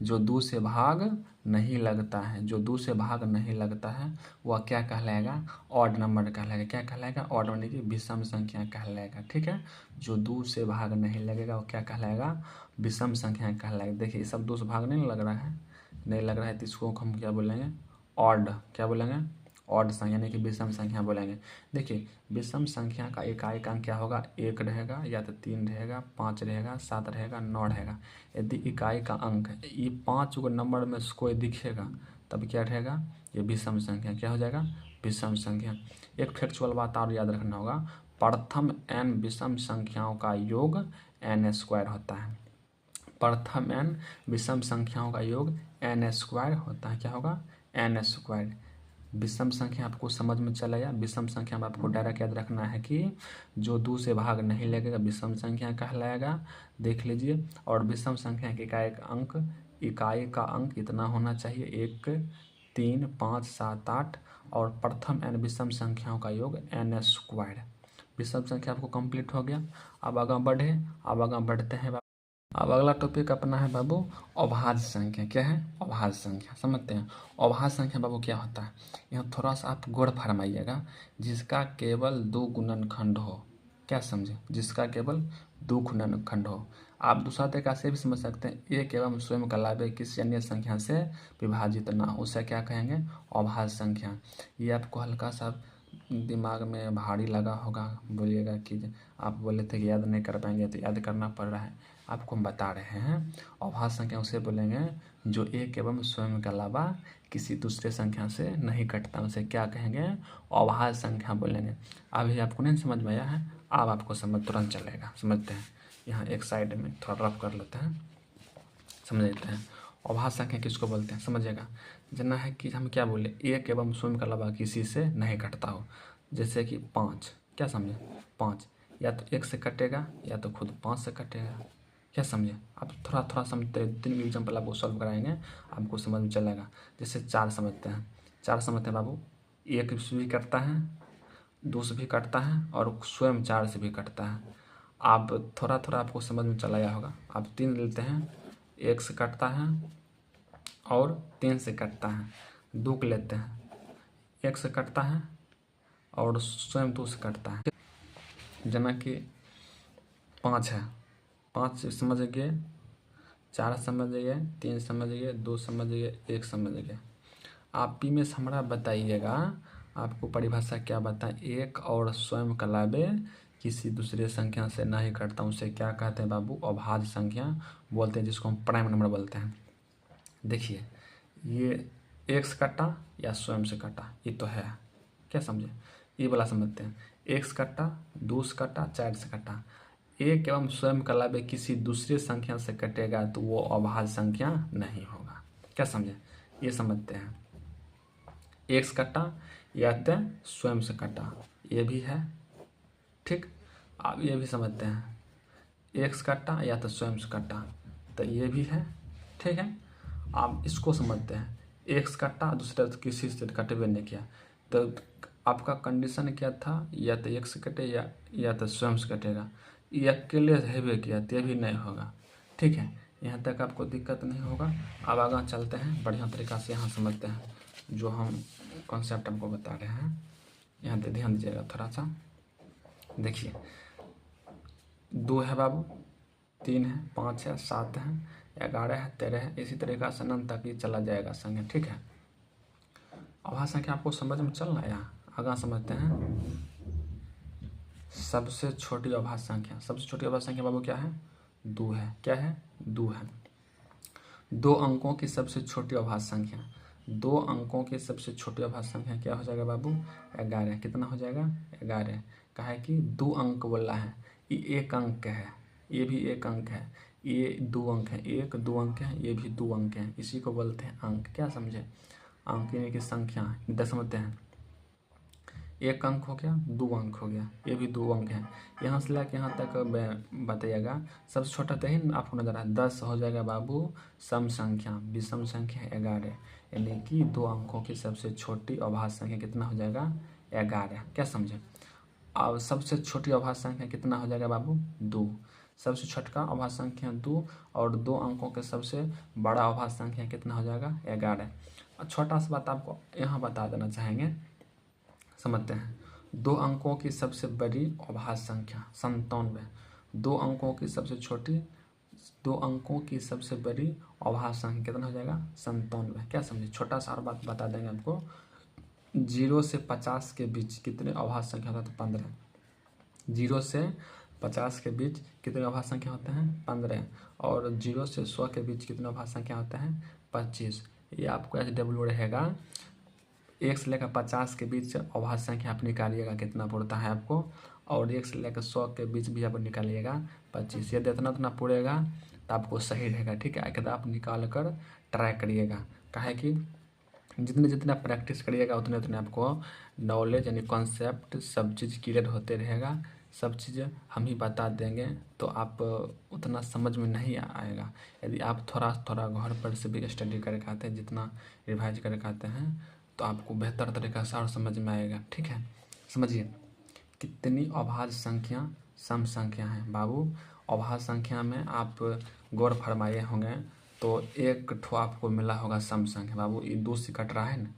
जो 2 से भाग नहीं लगता है, जो 2 से भाग नहीं लगता है वह क्या कहलाएगा? ऑड नंबर कहलाएगा। क्या कहलाएगा? ऑड यानी कि विषम संख्या कहलाएगा। ठीक है, जो 2 से भाग नहीं लगेगा वो क्या कहलाएगा? विषम संख्या कहलाएगा। देखिए ये सब 2 से भाग नहीं लग रहा है, नहीं लग रहा है तो इसको हम क्या बोलेंगे? ऑड। क्या बोलेंगे? ऑड संख्या यानी कि विषम संख्या बोलेंगे। देखिए विषम संख्या का इकाई अंक क्या होगा? 1 रहेगा, या तो 3 रहेगा, 5 रहेगा, 7 रहेगा, 9 रहेगा। यदि इकाई का अंक ये 5 को नंबर में से कोई दिखेगा तब क्या रहेगा? ये विषम संख्या। क्या हो जाएगा? विषम संख्या। एक फैक्चुअल बात और याद रखना होगा, प्रथम n विषम संख्याओं का योग n² होता है। प्रथम n विषम संख्याओं का योग n² होता है। क्या होगा? n²। विषम संख्या आपको समझ में चला गया। विषम संख्या में आपको डायरेक्ट याद रखना है कि जो 2 से भाग नहीं लगेगा विषम संख्या कहलाएगा। देख लीजिए। और विषम संख्या के इकाई का अंक इतना होना चाहिए, 1, 3, 5, 7, 8। और प्रथम n विषम संख्याओं का योग n²। विषम संख्या आपको कंप्लीट हो गया। अब आगे बढ़ते हैं। अब अगला टॉपिक अपना है बाबू अभाज्य संख्या। क्या है? अभाज्य संख्या। समझते हैं अभाज्य संख्या बाबू क्या होता है। यहाँ थोड़ा सा आप गौर फरमाइएगा, जिसका केवल 2 गुणनखंड हो। क्या समझे? जिसका केवल 2 गुणनखंड हो। आप दूसरा तरीका से भी समझ सकते हैं, एक एवं स्वयं के अलावे किसी अन्य संख्या से विभाजित ना हो, उसे क्या कहेंगे? अभाज्य संख्या। ये आपको हल्का सा दिमाग में भारी लगा होगा, बोलिएगा कि आप बोले थे कि याद नहीं कर पाएंगे, तो याद करना पड़ रहा है। आपको हम बता रहे हैं अभाज्य संख्या उसे बोलेंगे जो एक एवं स्वयं के अलावा किसी दूसरे संख्या से नहीं कटता, उसे क्या कहेंगे? अभाज्य संख्या बोलेंगे। अभी आपको नहीं समझ में आया है, अब आपको समझ तुरंत चलेगा। समझते हैं, यहाँ एक साइड में थोड़ा रफ कर लेते हैं, समझ लेते हैं। अभाज्य संख्या किसको बोलते हैं समझिएगा। जना है कि हम क्या बोले, एक एवं स्वयं के अलावा किसी से नहीं कटता हो। जैसे कि 5। क्या समझे? 5 या तो 1 से कटेगा या तो खुद 5 से कटेगा। क्या समझे? आप थोड़ा समझते, 3 एग्जाम्पल आपको सॉल्व कराएंगे, आपको समझ में चलेगा। जैसे 4 समझते हैं। 4 समझते हैं बाबू, 1 से भी कटता है, 2 से भी कटता है और स्वयं 4 से भी कटता है। आप थोड़ा आपको समझ में चला गया होगा। आप 3 लेते हैं, 1 से कटता है और 3 से कटता है। 2 को लेते हैं, 1 से कटता है और स्वयं 2 से कटता है। जना कि 5 है, 5 समझ गए, 4 समझ गए, 3 समझ गए, 2 समझ गए, 1 समझ गए। आप पी में से हमारा बताइएगा, आपको परिभाषा क्या बताएं? एक और स्वयं के अलावे किसी दूसरे संख्या से नहीं कटता, उसे क्या कहते हैं बाबू? अभाज्य संख्या बोलते हैं, जिसको हम प्राइम नंबर बोलते हैं। देखिए ये 1 से कटा या स्वयं से कटा, ये तो है। क्या समझे? ये वाला समझते हैं। 1 से कटा, 2 से कटा, 4 से कटा। एक एवं स्वयं के अलावे किसी दूसरे संख्या से कटेगा तो वो अभाज्य संख्या नहीं होगा। क्या समझे? ये समझते हैं। 1 से कटा या तो स्वयं से कटा, ये भी है। ठीक, आप ये भी समझते हैं। 1 से कटा या तो स्वयं से कटा, तो ये भी है। ठीक है, आप इसको समझते हैं। 1 से कटा, दूसरे किसी से कटवे नहीं किया, तो आपका कंडीशन क्या था? या तो 1 से कटे या तो स्वयं से कटेगा। ये अकेले हैवे किया तो भी नहीं होगा। ठीक है, यहाँ तक आपको दिक्कत नहीं होगा। अब आगे चलते हैं, बढ़िया तरीका से यहाँ समझते हैं जो हम कॉन्सेप्ट हमको बता रहे हैं। यहाँ पे ध्यान दीजिएगा थोड़ा सा। देखिए 2 है बाबू, 3 है, 5 है, 7 है, 11 है, 13 है, इसी तरीका से अनंत तक ही चला जाएगा संख्या। ठीक है, अभाज्य संख्या आपको समझ में चल रहा है। यहाँ आगे समझते हैं सबसे छोटी अभाज्य संख्या। सबसे छोटी अभाज्य संख्या बाबू क्या है? 2 है। क्या है? 2 है। 2 अंकों की सबसे छोटी अभाज्य संख्या, 2 अंकों की सबसे छोटी अभाज्य संख्या क्या हो जाएगा बाबू? 11। कितना हो जाएगा? 11। कहा है कि 2 अंक बोला है, ये 1 अंक है, ये भी 1 अंक है, ये 2 अंक है, 1 2 अंक है, ये भी 2 अंक है। इसी को बोलते हैं अंक। क्या समझे? अंक यानी कि संख्या। समझते हैं एक अंक हो गया, 2 अंक हो गया, ये भी 2 अंक है। यहाँ से लेकर यहाँ तक बताइएगा। सबसे छोटा तो ही आपको नजर आया, 10 हो जाएगा बाबू सम संख्या, विषम संख्या 11, यानी कि 2 अंकों की सबसे छोटी अभाज्य संख्या कितना हो जाएगा 11। क्या समझे? अब सबसे छोटी अभाज्य संख्या कितना हो जाएगा बाबू 2, सबसे छोटा अभाज्य संख्या 2, और 2 अंकों के सबसे बड़ा अभाज्य संख्या कितना हो जाएगा 11। छोटा सा बात आपको यहाँ बता देना चाहेंगे, समझते हैं। 2 अंकों की सबसे बड़ी अभाज्य संख्या 97, 2 अंकों की सबसे छोटी, 2 अंकों की सबसे बड़ी अभाज्य संख्या कितना हो जाएगा 97। क्या समझे? छोटा सा और बात बता देंगे आपको, 0 से 50 के बीच कितने अभाज्य संख्या होता है? 15। 0 से 50 के बीच कितने अभाज्य संख्या होते हैं? 15। और 0 से 100 के बीच कितने अभाज्य संख्या होते हैं? 25। ये आपको SW रहेगा। 1 से लेकर 50 के बीच अभाज्य संख्या आप निकालिएगा कितना पड़ता है आपको, और 1 से लेकर 100 के बीच भी आप निकालिएगा 25। यदि इतना उतना पड़ेगा तो आपको सही रहेगा, ठीक है। एक आप निकाल कर ट्राई करिएगा, काहे कि जितने जितना प्रैक्टिस करिएगा उतने उतने आपको नॉलेज यानी कॉन्सेप्ट सब चीज़ क्लियर होते रहेगा। सब चीज़ें हम ही बता देंगे तो आप उतना समझ में नहीं आएगा। यदि आप थोड़ा थोड़ा घर पर से भी स्टडी करके आते हैं, जितना रिवाइज करके आते हैं, तो आपको बेहतर तरीक़ा से और समझ में आएगा, ठीक है। समझिए, कितनी अभाज्य संख्या सम संख्या है बाबू। अभाज्य संख्या में आप गौर फरमाए होंगे तो एक ठो आपको मिला होगा सम संख्या। बाबू ये 2 से कट रहा है ना,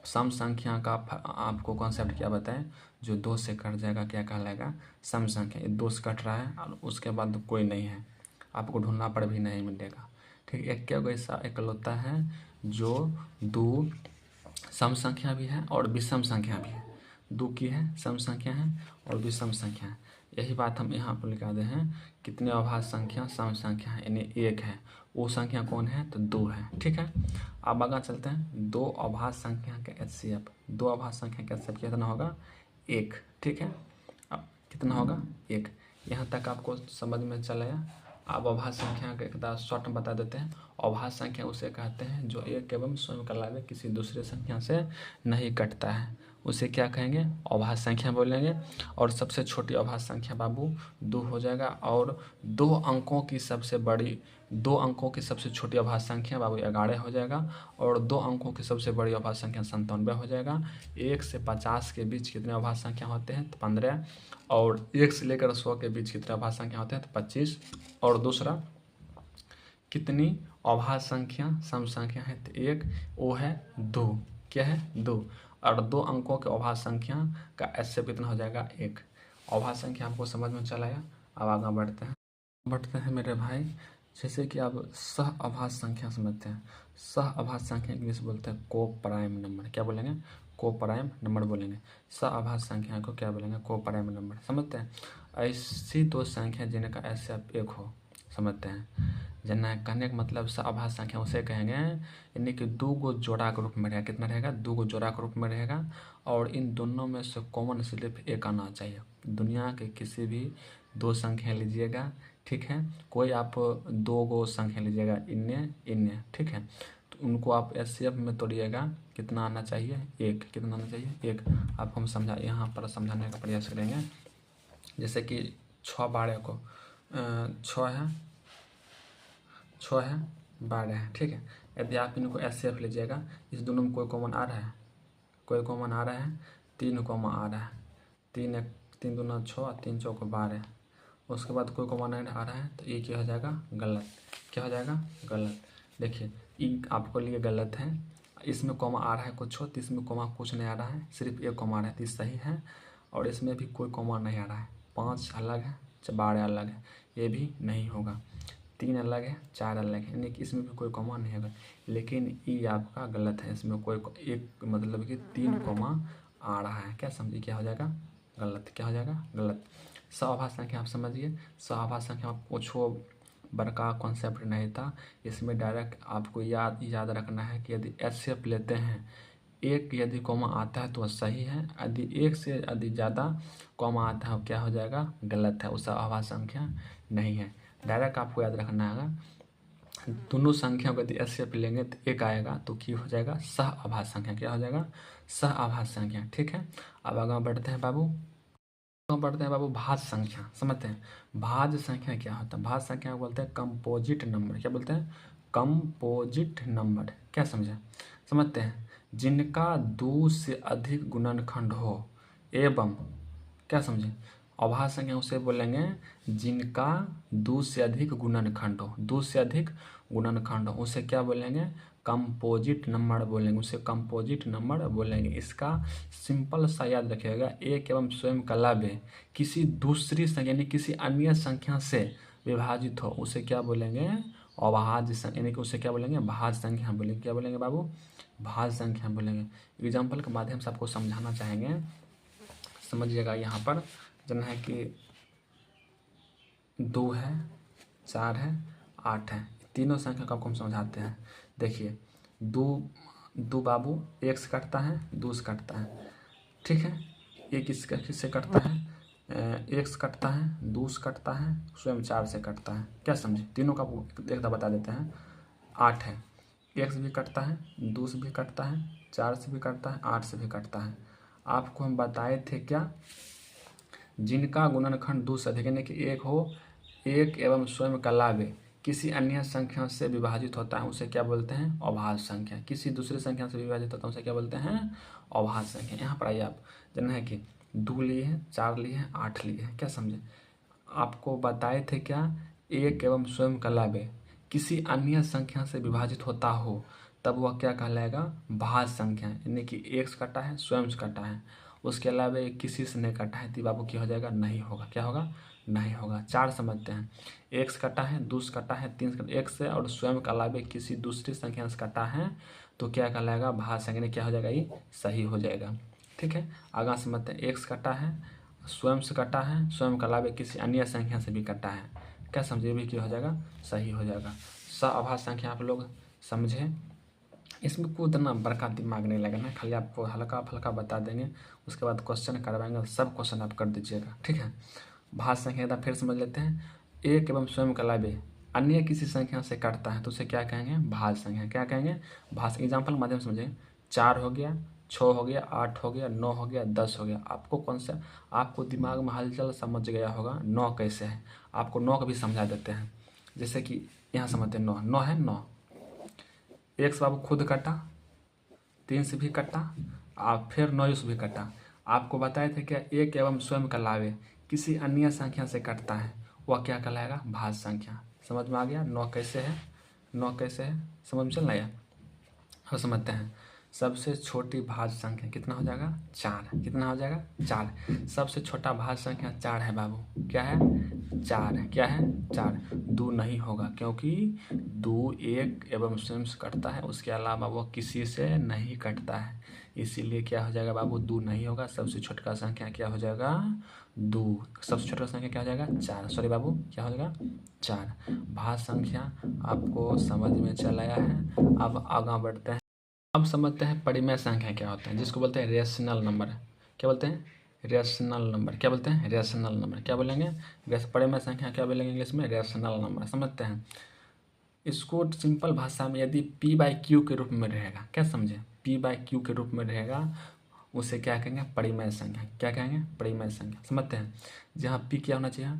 सम संख्या का आपको कॉन्सेप्ट क्या बताएं, जो 2 से कट जाएगा क्या कहलाएगा? सम संख्या। ये 2 से कट रहा है और उसके बाद कोई नहीं है, आपको ढूंढना पर भी नहीं मिलेगा, ठीक। एक क्या ऐसा इकलौता है जो 2 सम संख्या भी है और विषम संख्या भी है। 2 की है, सम संख्या है और विषम संख्या है। यही बात हम यहाँ पर लिखा दे हैं, कितने अभाज्य संख्या सम संख्या है, यानी 1 है। वो संख्या कौन है? तो 2 है, ठीक है। अब आगे चलते हैं। 2 अभाज्य संख्या का HCF, 2 अभाज्य संख्या का HCF कितना होगा? 1, ठीक है। अब कितना होगा? 1। यहाँ तक आपको समझ में चलाया। अब अभाज्य संख्या का एक शॉर्ट में बता देते हैं। अभाज्य संख्या उसे कहते हैं जो एक एवं स्वयं के अलावा किसी दूसरे संख्या से नहीं कटता है, उसे क्या कहेंगे? अभाज्य संख्या बोलेंगे। और सबसे छोटी अभाज्य संख्या बाबू 2 हो जाएगा, और 2 अंकों की सबसे बड़ी, 2 अंकों की सबसे छोटी अभाज्य संख्या बाबू 11 हो जाएगा, और 2 अंकों की सबसे बड़ी अभाज्य संख्या 97 हो जाएगा। 1 से 50 के बीच कितने अभाज्य संख्या होते हैं? तो 15। और 1 से लेकर 100 के बीच कितने अभाज्य संख्या होते हैं? तो 25। और दूसरा, कितनी अभाज्य संख्या सम संख्या है? तो 1, वो है 2। क्या है? 2। और 2 अंकों के अभाज्य संख्या का HCF कितना हो जाएगा? 1। अभाज्य संख्या आपको समझ में चला आया। अब आगे बढ़ते हैं मेरे भाई। जैसे कि आप सह अभाज्य संख्या समझते हैं। सह अभाज्य संख्या इंग्लिश बोलते हैं को प्राइम नंबर। क्या बोलेंगे? को प्राइम नंबर बोलेंगे। सह अभाज्य संख्या को क्या बोलेंगे? को प्राइम नंबर। समझते हैं? ऐसी 2 संख्या जिनका HCF 1 हो, समझते हैं। जना कहने का मतलब सह अभाज्य संख्या उसे कहेंगे यानी कि 2 गो जोड़ा के रूप में रहेगा। कितना रहेगा? 2 गो जोड़ा के रूप में रहेगा, और इन दोनों में से कॉमन सिर्फ 1 आना चाहिए। दुनिया के किसी भी 2 संख्या लीजिएगा, ठीक है। कोई आप 2 गो संख्या लीजिएगा, इन्ने, ठीक है। तो उनको आप HCF में तोड़िएगा, कितना आना चाहिए? 1। कितना आना चाहिए? 1। आपको हम यहाँ पर समझाने का प्रयास करेंगे। जैसे कि 6 12 को 6 है, 12 है, ठीक है। यदि आप इनको HCF लीजिएगा, इस दोनों में कोई कॉमन आ रहा है? कोई कॉमन आ रहा है? 3 कॉमन आ रहा है। 3 दूना 6, 3 चौको 12। उसके बाद कोई कॉमन नहीं आ रहा है, तो ये क्या हो जाएगा? गलत। क्या हो जाएगा? गलत। देखिए, ये आपको लिए गलत है। इसमें कॉमा आ रहा है कुछ, तो इसमें कॉमा कुछ नहीं आ रहा है, सिर्फ 1 कॉमा आ रहा है, तो सही है। और इसमें भी कोई कॉमा नहीं आ रहा है। 5 अलग है, 12 अलग है, ये भी नहीं होगा। 3 अलग है, 4 अलग है, यानी कि इसमें भी कोई कॉमा नहीं होगा। लेकिन ये आपका गलत है, इसमें कोई एक मतलब कि 3 कॉमा आ रहा है। क्या समझिए? क्या हो जाएगा? गलत। क्या हो जाएगा? गलत। सहअभाज्य संख्या आप समझिए। सहअभाज्य संख्या कुछ बड़का कॉन्सेप्ट नहीं था। इसमें डायरेक्ट आपको याद रखना है कि यदि HCF लेते हैं, 1 यदि कॉमा आता है तो सही है, यदि 1 से यदि ज़्यादा कॉमा आता है क्या हो जाएगा? गलत है, वो सहअभाज्य संख्या नहीं है। डायरेक्ट आपको याद रखना है। दोनों संख्या को यदि एसएफ लेंगे तो एक आएगा, तो क्या हो जाएगा, सह आभाज्य संख्या। क्या हो जाएगा, सह आभाज्य संख्या। ठीक है, अब आगे बढ़ते हैं बाबू, भाज्य संख्या। समझते हैं भाज्य संख्या क्या होता है। भाज्य संख्या को बोलते हैं कंपोजिट नंबर। क्या बोलते हैं, कंपोजिट नंबर। क्या समझे, समझते हैं जिनका 2 से अधिक गुणनखंड हो एवं, क्या समझे, अभाज्य संख्या उसे बोलेंगे जिनका 2 से अधिक गुणनखंड हो। 2 से अधिक गुणनखंड हो उसे क्या बोलेंगे, कंपोजिट नंबर बोलेंगे, उसे कंपोजिट नंबर बोलेंगे। इसका सिंपल सा याद रखिएगा, एक एवं स्वयं का लाभ किसी दूसरी संख्या यानी किसी अन्य संख्या से विभाजित हो उसे क्या बोलेंगे, अभाज्य संख्या, यानी कि उसे क्या बोलेंगे, भाज्य संख्या बोलेंगे। क्या बोलेंगे बाबू, भाज्य संख्या बोलेंगे। एग्जाम्पल के माध्यम से आपको समझाना चाहेंगे, समझिएगा। यहाँ पर जना है कि 2 है, 4 है, 8 है, तीनों संख्या को आपको हम समझाते हैं। देखिए 2 बाबू 1 से कटता है, 2 से कटता है। ठीक है, एक किससे कटता है, 1 से कटता है, 2 से कटता है, स्वयं 4 से कटता है। क्या समझे, तीनों का एक बता देते हैं। 8 है, 1 से भी कटता है, 2 से भी कटता है, 4 से भी कटता है, 8 से भी कटता है। आपको हम बताए थे क्या, जिनका गुणनखंड 2 से अधिक यानी कि 1 हो, 1 एवं स्वयं का लाभ किसी अन्य संख्या से विभाजित होता है उसे क्या बोलते हैं, अभाज्य संख्या। किसी दूसरी संख्या से विभाजित होता है उसे क्या बोलते हैं, अभाज्य संख्या। यहाँ पर आइए, आप जानना है कि 2 लिए हैं, 4 लिए हैं, 8 लिए हैं। क्या समझे, आपको बताए थे क्या, 1 एवं स्वयं का लाभ किसी अन्य संख्या से विभाजित होता हो तब वह क्या कहलाएगा, भाज्य संख्या। यानी कि 1 से कटा है, स्वयं से कटा है, उसके अलावा किसी से नहीं कटा है, तो बाबू क्या हो जाएगा, नहीं होगा। क्या होगा, नहीं होगा। 4 समझते हैं, 1 से कटा है, 2 से कटा है, 3 से कटा, 1 से और स्वयं के अलावा किसी दूसरी संख्या से कटा है तो क्या कहलाएगा, भाज्य संख्या। क्या हो जाएगा, ये सही हो जाएगा। ठीक है, आगे समझते हैं, 1 से कटा है, स्वयं से कटा है, स्वयं के अलावा किसी अन्य संख्या से भी कटा है। क्या समझे, भी क्या हो जाएगा, सही हो जाएगा। अभाज्य संख्या आप लोग समझे, इसमें कोई इतना बड़का दिमाग नहीं लगना, खाली आपको हल्का फुल्का बता देंगे, उसके बाद क्वेश्चन करवाएंगे, सब क्वेश्चन आप कर दीजिएगा। ठीक है, भाज्य संख्या एक फिर समझ लेते हैं, 1 एवं स्वयं का लाभ अन्य किसी संख्या से कटता है तो उसे क्या कहेंगे, भाज्य संख्या। क्या कहेंगे, भाज्य। एग्जाम्पल माध्यम से समझें, 4 हो गया, 6 हो गया, 8 हो गया, 9 हो गया, 10 हो गया। आपको कौन सा, आपको दिमाग में हलचल समझ गया होगा 9 कैसे है, आपको 9 का भी समझा देते हैं। जैसे कि यहाँ समझते हैं, 9 है, 9 1 से बाबू खुद कटा, 3 से भी कटा, आप फिर 9 से भी कटा। आपको बताए थे क्या, 1 एवं स्वयं का लाभ किसी अन्य संख्या से कटता है वह क्या कहलाएगा, भाज्य संख्या। समझ में आ गया, 9 कैसे है, 9 कैसे है, समझ में चल रहा है। अब समझते हैं, सबसे छोटी भाज्य संख्या कितना हो जाएगा, 4। कितना हो जाएगा, 4। सबसे छोटा भाज्य संख्या 4 है बाबू। क्या है, 4 है। क्या है, 4। 2 नहीं होगा क्योंकि 2 1 एवं स्वयं से कटता है, उसके अलावा वो किसी से नहीं कटता है, इसीलिए क्या हो जाएगा बाबू, 2 नहीं होगा। सबसे छोटा संख्या क्या हो जाएगा, 2। सबसे छोटा संख्या क्या हो जाएगा, 4। सॉरी बाबू, क्या हो जाएगा, 4। भाज्य संख्या आपको समझ में चल आया है। अब आगे बढ़ते हैं, अब समझते हैं परिमेय संख्या क्या होता है, जिसको बोलते हैं रेशनल नंबर। क्या बोलते हैं, रेशनल नंबर। क्या बोलते हैं, रेशनल नंबर। क्या बोलेंगे, परिमेय संख्या क्या बोलेंगे इंग्लिश में, रेशनल नंबर। समझते हैं इसको सिंपल भाषा में, यदि P/Q के रूप में रहेगा, क्या समझे, P/Q के रूप में रहेगा उसे क्या कहेंगे, परिमेय संख्या। क्या कहेंगे, परिमेय संख्या। समझते हैं, जहाँ P क्या होना चाहिए,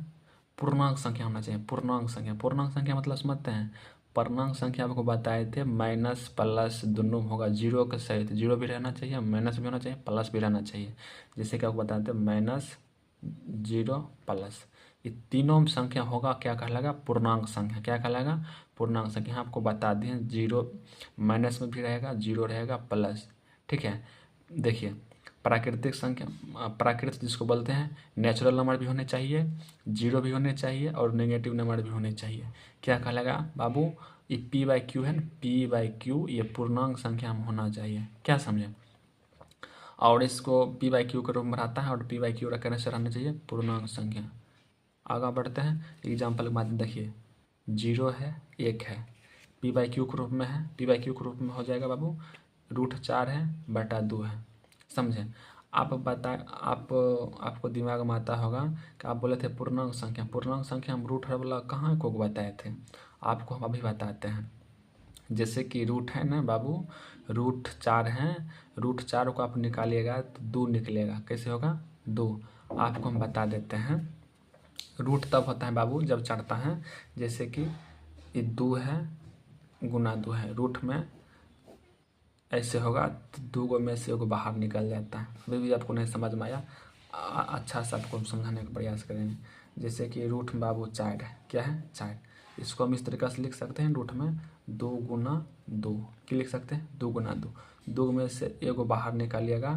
पूर्णांक संख्या होना चाहिए। पूर्णांक संख्या, पूर्णांक संख्या मतलब समझते हैं, पूर्णांक संख्या आपको बताए थे माइनस प्लस दोनों होगा, 0 के सहित। 0 भी रहना चाहिए, माइनस भी होना चाहिए, प्लस भी रहना चाहिए। जैसे कि आपको बताते हैं माइनस, 0, प्लस, ये तीनों संख्या होगा क्या कहलाएगा, पूर्णांक संख्या। क्या कहलाएगा, पूर्णांक संख्या। आपको बता दिए 0 माइनस में भी रहेगा, 0 रहेगा, प्लस। ठीक है, देखिए प्राकृतिक संख्या, प्राकृतिक जिसको बोलते हैं, नेचुरल नंबर भी होने चाहिए, 0 भी होने चाहिए और नेगेटिव नंबर भी होने चाहिए। क्या कहलाएगा बाबू, ये P/Q है ना, P/Q ये पूर्णांक संख्या में होना चाहिए। क्या समझे, और इसको P/Q के रूप में रहता है और P/Q रखने से रहना चाहिए पूर्णांक संख्या। आगे बढ़ते हैं, एग्जाम्पल के माध्यम देखिए, 0 है, 1 है, P/Q के रूप में है, P/Q के रूप में हो जाएगा बाबू, √4 है बटा 2 है। समझे, आप आपको दिमाग में आता होगा कि आप बोले थे पूर्णांक संख्या हम रूट वाला कहाँ को बताए थे, आपको हम अभी बताते हैं। जैसे कि रूट है ना बाबू, रूट 4 है, रूट 4 को आप निकालिएगा तो 2 निकलेगा। कैसे होगा? 2। आपको हम बता देते हैं। रूट तब होता है बाबू जब चढ़ता है, जैसे कि ये 2 है गुना 2 है, रूट में ऐसे होगा तो 2 गो में से 1 बाहर निकल जाता है। अभी भी आपको नहीं समझ में आया, अच्छा से आपको समझाने का प्रयास करेंगे। जैसे कि रूट में बाबू 4 है, क्या है? 4। इसको हम इस तरीके से लिख सकते हैं, रूट में 2 गुना 2, क्या लिख सकते हैं? 2 गुना 2। 2 में से 1 बाहर निकालिएगा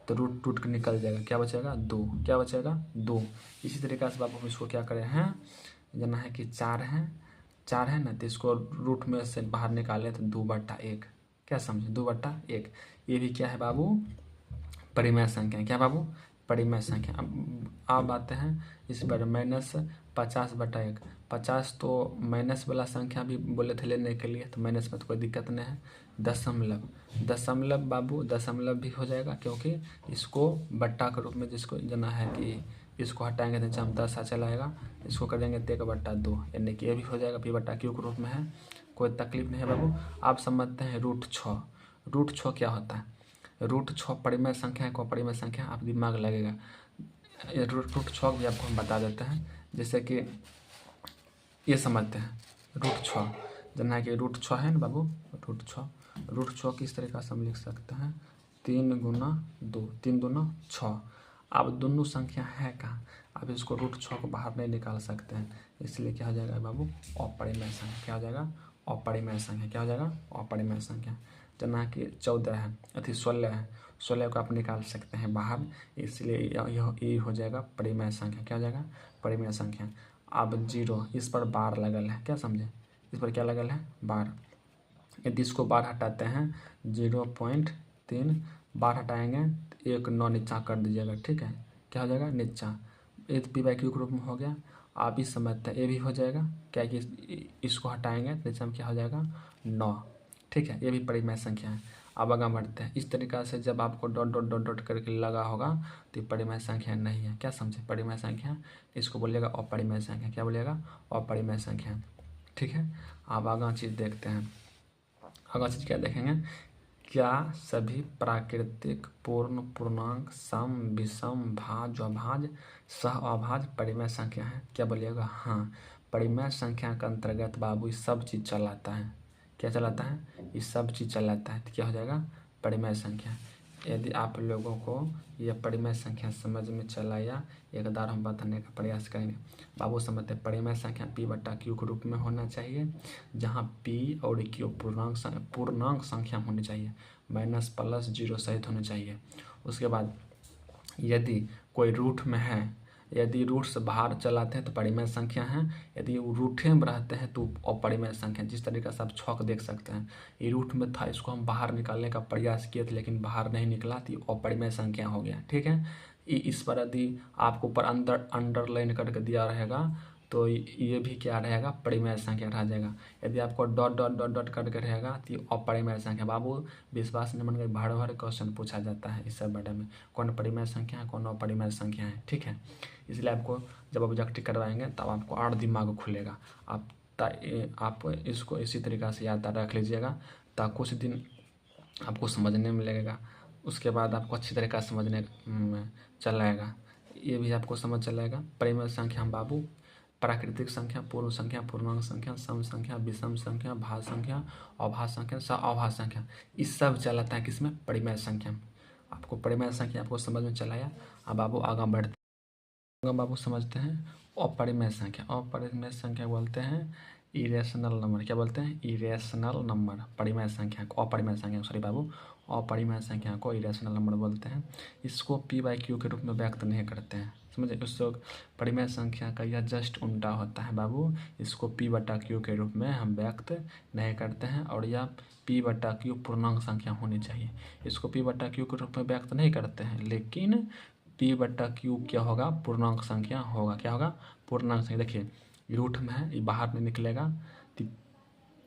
तो रूट टूट के निकल जाएगा, क्या बचेगा? 2। क्या बचेगा? 2। इसी तरीके से बाबू हम इसको क्या करें हैं, जाना है कि 4 है ना, तो इसको रूट में से बाहर निकालें तो 2/1, क्या समझे? 2/1। ये भी क्या है बाबू? परिमेय संख्या है। क्या बाबू? परिमेय संख्या। अब आते हैं इस पर -50/1। 50 तो माइनस वाला संख्या भी बोले थे लेने के लिए, तो माइनस में तो कोई दिक्कत नहीं है। दशमलव बाबू, दशमलव भी हो जाएगा, क्योंकि इसको बट्टा के रूप में जिसको जाना है कि इसको हटाएंगे तो नीचे हम 10 चला आएगा, इसको करेंगे तो 1/2, यानी कि ये भी हो जाएगा p/q के रूप में है, कोई तकलीफ नहीं है बाबू। आप समझते हैं रूट 6। रूट 6 क्या होता है? रूट 6 परिमेय संख्या है, को परिमेय संख्या, आप दिमाग लगेगा। रूट 6 भी आपको हम बता देते हैं। जैसे कि ये समझते हैं, रूट 6 जाना है कि रूट 6 है ना बाबू, रूट 6 किस तरीके से हम लिख सकते हैं? 3 गुना 2, 3 दूना 6। अब दोनों संख्या है कहाँ, आप इसको रूट 6 को बाहर नहीं निकाल सकते हैं, इसलिए क्या हो जाएगा बाबू? अपरिमेय संख्या। क्या हो जाएगा? अपरिमेय संख्या। क्या हो जाएगा? अपरिमेय संख्या। जना कि 14 है, 16 है, 16 को आप निकाल सकते हैं बाहर, इसलिए ये हो जाएगा परिमेय संख्या। क्या हो जाएगा? परिमेय संख्या। अब 0, इस पर बार लगल है, क्या समझे? इस पर क्या लगल है? बार। यदि इसको बार हटाते हैं 0.3, बार हटाएंगे तो 1 9 नीचा कर दीजिएगा, ठीक है? क्या हो जाएगा? नीचा। ये तो p/q के रूप में हो गया। आप ही समझते हैं, ये भी हो जाएगा, क्या कि इसको हटाएंगे तो नीचे में क्या हो जाएगा? 9, ठीक है? ये भी परिमेय संख्या है। अब आगे बढ़ते हैं। इस तरीक़ा से जब आपको डॉट डॉट डॉट डॉट करके लगा होगा तो ये परिमेय संख्या नहीं है, क्या समझे? परिमेय संख्या, इसको बोलिएगा अपरिमेय संख्या। क्या बोलिएगा? अपरिमेय संख्या, ठीक है? अब आगे चीज़ देखते हैं। आगे चीज़ क्या देखेंगे? क्या सभी प्राकृतिक पूर्ण, पूर्णांक, सम, विषम, भाज्य, अभाज्य, सह अभाज्य परिमेय संख्या है? क्या बोलिएगा? हाँ। परिमेय संख्या के अंतर्गत बाबू ये सब चीज़ चलाता है। क्या चलाता है? ये सब चीज़ चलाता है, तो क्या हो जाएगा? परिमेय संख्या। यदि आप लोगों को यह परिमेय संख्या समझ में चला या एक बार हम बताने का प्रयास करेंगे। बाबू समझते हैं, परिमेय संख्या p/q के रूप में होना चाहिए, जहाँ p और q पूर्णांक संख्या होनी चाहिए, माइनस प्लस 0 सहित होने चाहिए। उसके बाद यदि कोई रूट में है, यदि रूट से बाहर चलाते हैं तो परिमेय संख्या है, यदि वो रूठे में रहते हैं तो अपरिमेय संख्या। जिस तरीके से आप 6 को देख सकते हैं, ये रूट में था, इसको हम बाहर निकालने का प्रयास किए थे लेकिन बाहर नहीं निकला, तो ये अपरिमेय संख्या हो गया, ठीक है? इस पर यदि आपको ऊपर अंडरलाइन करके दिया रहेगा तो ये भी क्या रहेगा? परिमेय संख्या रह जाएगा। यदि आपको डॉट डॉट डॉट डॉट करके रहेगा तो ये अपरिमेय संख्या। बाबू विश्वास न मन के भर भर क्वेश्चन पूछा जाता है इस सब बारे में, कौन परिमेय संख्या है, कौन अपरिमेय संख्या है, ठीक है? इसलिए आपको जब ऑब्जेक्टिव करवाएंगे तब आपको और दिमाग खुलेगा। आप इसको इसी तरीक़ा से याद रख लीजिएगा, ताकि कुछ दिन आपको समझने में लगेगा, उसके बाद आपको अच्छी तरीक़ा से समझने में चल आएगा। ये भी आपको समझ चल आएगा। परिमेय संख्या हम बाबू प्राकृतिक संख्या, पूर्ण संख्या, पूर्णांक संख्या, सम संख्या, विषम संख्या, भाज्य संख्या, अभाज्य संख्या, सअभाज्य संख्या, इस सब चलाता है किसमें? परिमेय संख्या में। आपको परिमेय संख्या आपको समझ में चलाया। अब बाबू आगे बढ़ते हैं। बाबू समझते हैं अपरिमेय संख्या। अपरिमेय संख्या बोलते हैं इरेशनल नंबर। क्या बोलते हैं? Irrational number. परिमेय संख्या को अपरिमेय संख्या, सॉरी बाबू, अपरिमेय संख्या को इरेशनल नंबर बोलते हैं। इसको p/q के रूप में व्यक्त नहीं करते हैं, समझे? उससे परिमेय संख्या का यह जस्ट उल्टा होता है बाबू, इसको p/q के रूप में हम व्यक्त नहीं करते हैं, और यह p/q पूर्णांक संख्या होनी चाहिए। इसको p/q के रूप में व्यक्त नहीं करते हैं, लेकिन p/q क्या होगा? पूर्णांक संख्या होगा। क्या होगा? पूर्णांक संख्या। देखिए रूट में है, ये बाहर नहीं निकलेगा,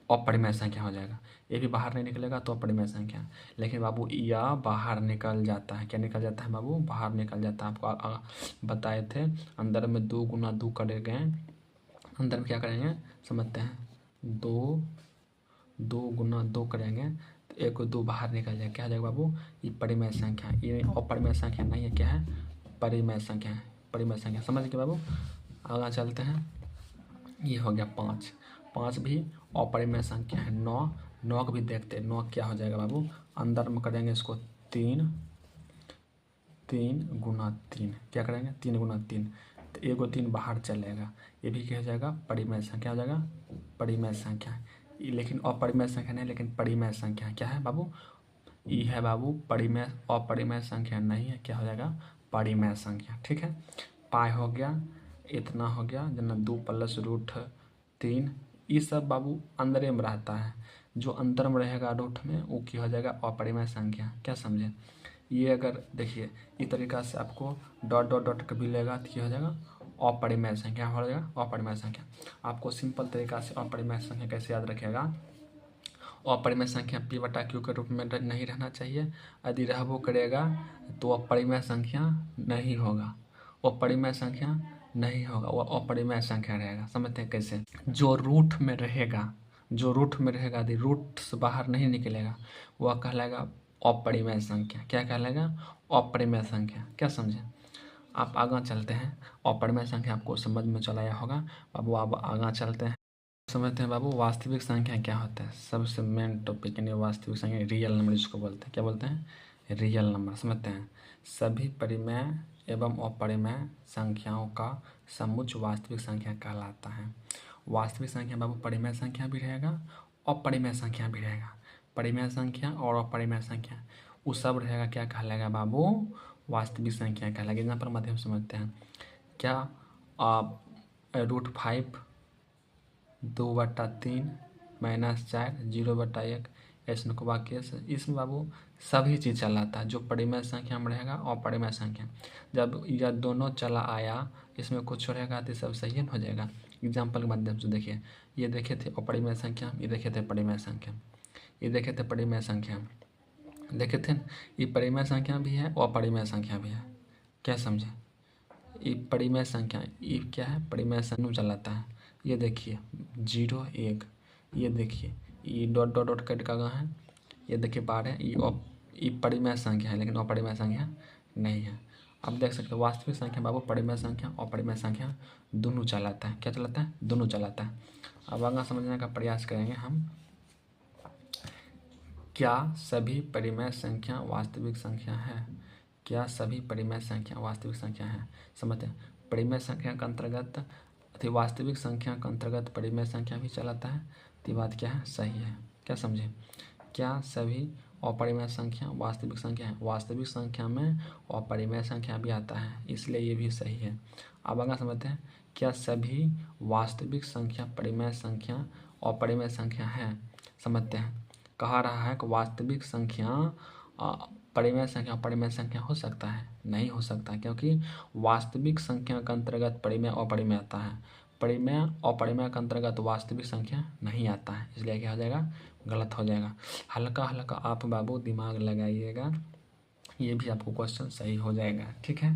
अपरिमेय संख्या हो जाएगा। ये भी बाहर नहीं निकलेगा तो अपरिमेय संख्या। लेकिन बाबू यह बाहर निकल जाता है। क्या निकल जाता है बाबू? बाहर निकल जाता है। आपको बताए थे अंदर में 2 गुना 2 करेंगे, अंदर में क्या करेंगे समझते हैं। 2 गुना 2 करेंगे तो 1 2 बाहर निकल जाएगा। क्या हो जाएगा बाबू? ये परिमेय संख्या, ये अपरिमेय संख्या नहीं है। क्या है? परिमेय संख्या है। परिमेय संख्या समझ गए बाबू। आगे चलते हैं। ये हो गया 5। 5 भी अपरिमेय संख्या है। 9 को भी देखते हैं। 9 क्या हो जाएगा बाबू? अंदर में करेंगे इसको 3 गुना 3। क्या करेंगे? 3 गुना 3 तो 1 3 बाहर चलेगा। ये भी क्या हो जाएगा? परिमेय संख्या हो जाएगा। परिमेय संख्या लेकिन अपरिमेय संख्या नहीं, लेकिन परिमेय संख्या क्या है बाबू? ये है बाबू परिमेय। अपरिमेय संख्या नहीं है। क्या हो जाएगा? परिमेय संख्या। ठीक है। पाई हो गया, इतना हो गया जना 2 प्लस रूट 3। ये सब बाबू अंदर में रहता है। जो अंदर में रहेगा रूट में वो क्या हो जाएगा? अपरिमेय संख्या। क्या समझे? ये अगर देखिए इस तरीका से आपको डॉट डॉट डॉट कभी लेगा तो क्या हो जाएगा? अपरिमेय संख्या हो जाएगा। अपरिमेय संख्या आपको सिंपल तरीका से अपरिमेय संख्या कैसे याद रखेगा? अपरिमेय संख्या p बटा q के रूप में नहीं रहना चाहिए। यदि रहबो करेगा तो अपरिमेय संख्या नहीं होगा। अपरिमेय संख्या नहीं होगा, वो अपरिमेय संख्या रहेगा। समझते हैं कैसे? जो रूट में रहेगा, जो रूट में रहेगा यदि रूट से बाहर नहीं निकलेगा वह कहलाएगा अपरिमेय संख्या। क्या कहलाएगा? अपरिमेय संख्या। क्या समझे? आप आगे चलते हैं। अपरिमेय संख्या आपको समझ में चला आया होगा बाबू। आप आगे चलते हैं। समझते हैं बाबू वास्तविक संख्या क्या होता है। सबसे मेन टॉपिक यानी वास्तविक संख्या, रियल नंबर जिसको बोलते हैं। क्या बोलते हैं? Real number. समझते हैं। सभी परिमेय एवं अपरिमेय संख्याओं का समुच्चय वास्तविक संख्या कहलाता है। वास्तविक संख्या बाबू परिमेय संख्या भी रहेगा, अपरिमेय संख्या भी रहेगा। परिमेय संख्या और अपरिमेय संख्या वो सब रहेगा। क्या कहलाएगा बाबू? वास्तविक संख्या कहलाएगा। एग्जाम्पल माध्यम समझते हैं। क्या आप √5 2/3 -4 0/1 ऐसे नुकबा केस। इसमें बाबू सभी चीज़ चलाता है। जो परिमेय संख्या में रहेगा और अपरिमेय संख्या, जब यह दोनों चला आया इसमें कुछ रहेगा तो सब सही हो जाएगा। एग्जाम्पल के माध्यम से देखिए। ये देखे थे अपरिमेय संख्या, ये देखे थे परिमेय संख्या, ये देखे थे परिमेय संख्या, देखे थे। ये परिमेय संख्या भी है और अपरिमेय संख्या भी है। क्या समझे? ये परिमेय संख्या, ये क्या है? परिमेय संख्या चलाता है। ये देखिए 0 1, ये देखिए ये डॉट डॉट डॉट कट का है। ये देखिए 12, ये परिमेय संख्या है लेकिन अपरिमेय संख्या नहीं है। आप देख सकते हो वास्तविक संख्या बाबू परिमेय संख्या और अपरिमेय संख्या दोनों चलाता है। क्या चलाता है? दोनों चलाता है। अब आगे समझने का प्रयास करेंगे हम। क्या सभी परिमेय संख्या वास्तविक संख्या है? क्या सभी परिमेय संख्या वास्तविक संख्या है? समझते हैं। परिमेय संख्या के अंतर्गत वास्तविक संख्या के अंतर्गत परिमेय संख्या भी चलाता है। तो ये बात क्या है? सही है। क्या समझे? क्या सभी अपरिमेय संख्या वास्तविक संख्या है? वास्तविक संख्या में अपरिमेय संख्या भी आता है, इसलिए ये भी सही है। अब आगे समझते हैं। क्या सभी वास्तविक संख्या परिमेय संख्या अपरिमेय संख्या है? समझते हैं। कहा रहा है कि वास्तविक संख्या परिमेय संख्या अपरिमेय संख्या हो सकता है? नहीं हो सकता, क्योंकि वास्तविक संख्या के अंतर्गत परिमेय अपरिमेय आता है। परिमेय अपरिमेय के अंतर्गत वास्तविक संख्या नहीं आता है, इसलिए क्या हो जाएगा? गलत हो जाएगा। हल्का हल्का आप बाबू दिमाग लगाइएगा, ये भी आपको क्वेश्चन सही हो जाएगा। ठीक है।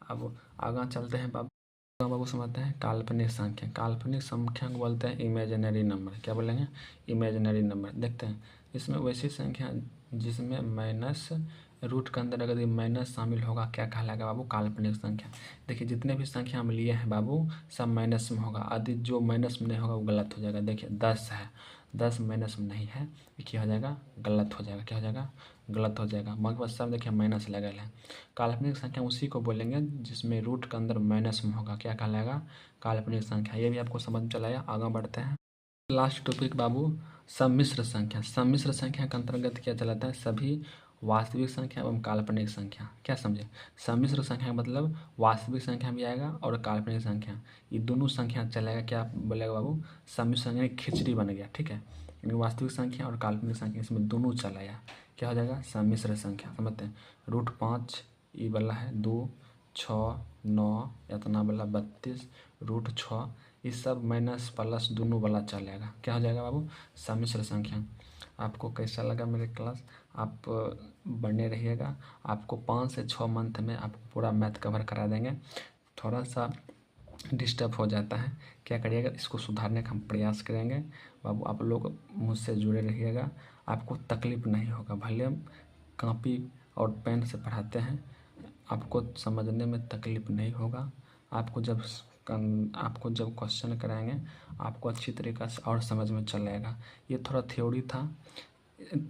अब आगे चलते हैं बाबू समझते हैं काल्पनिक संख्या। काल्पनिक संख्या को बोलते हैं इमेजिनरी नंबर। क्या बोलेंगे? Imaginary number. देखते हैं इसमें वैसी संख्या जिसमें माइनस रूट के अंदर अगर माइनस शामिल होगा क्या कहलाएगा बाबू? काल्पनिक संख्या। देखिए जितने भी संख्या हम लिए हैं बाबू सब माइनस में होगा। यदि जो माइनस में नहीं होगा वो गलत हो जाएगा। देखिए 10 है, 10 माइनस में नहीं है, ये क्या हो जाएगा? गलत हो जाएगा। क्या हो जाएगा? गलत हो जाएगा। मगर सब देखिए माइनस लगा है। काल्पनिक संख्या उसी को बोलेंगे जिसमें रूट के अंदर माइनस में होगा। क्या कहलाएगा? काल्पनिक संख्या। ये भी आपको समझ में चलाया। आगे बढ़ते हैं। लास्ट टॉपिक बाबू सम्मिश्र संख्या। सम्मिश्र संख्या के अंतर्गत क्या चलाता है? सभी वास्तविक संख्या एवं काल्पनिक संख्या। क्या समझे? सम्मिश्र संख्या का मतलब वास्तविक संख्या भी आएगा और काल्पनिक संख्या, ये दोनों संख्या चलेगा। क्या बोलेगा बाबू? सम्मिश्र संख्या खिचड़ी बन गया। ठीक है। यानी वास्तविक संख्या और काल्पनिक संख्या इसमें दोनों चलाया। क्या हो जाएगा? सम्मिश्र संख्या। समझते हैं। √5 ये वाला है 2 6 9 इतना वाला 32 √6 ये सब माइनस प्लस दोनों वाला चलेगा। क्या हो जाएगा बाबू? सम्मिश्र संख्या। आपको कैसा लगा मेरे क्लास? आप बने रहिएगा। आपको 5 से 6 मंथ में आपको पूरा मैथ कवर करा देंगे। थोड़ा सा डिस्टर्ब हो जाता है, क्या करिएगा, इसको सुधारने का हम प्रयास करेंगे। बाबू आप लोग मुझसे जुड़े रहिएगा, आपको तकलीफ़ नहीं होगा। भले हम कॉपी और पेन से पढ़ाते हैं, आपको समझने में तकलीफ़ नहीं होगा। आपको जब क्वेश्चन कराएंगे आपको अच्छी तरीक़ा से और समझ में चलेगा। ये थोड़ा थ्योरी था,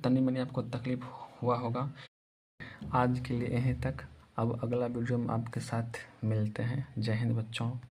तनी मनी आपको तकलीफ़ हुआ होगा। आज के लिए यहीं तक। अब अगला वीडियो में आपके साथ मिलते हैं। जय हिंद बच्चों।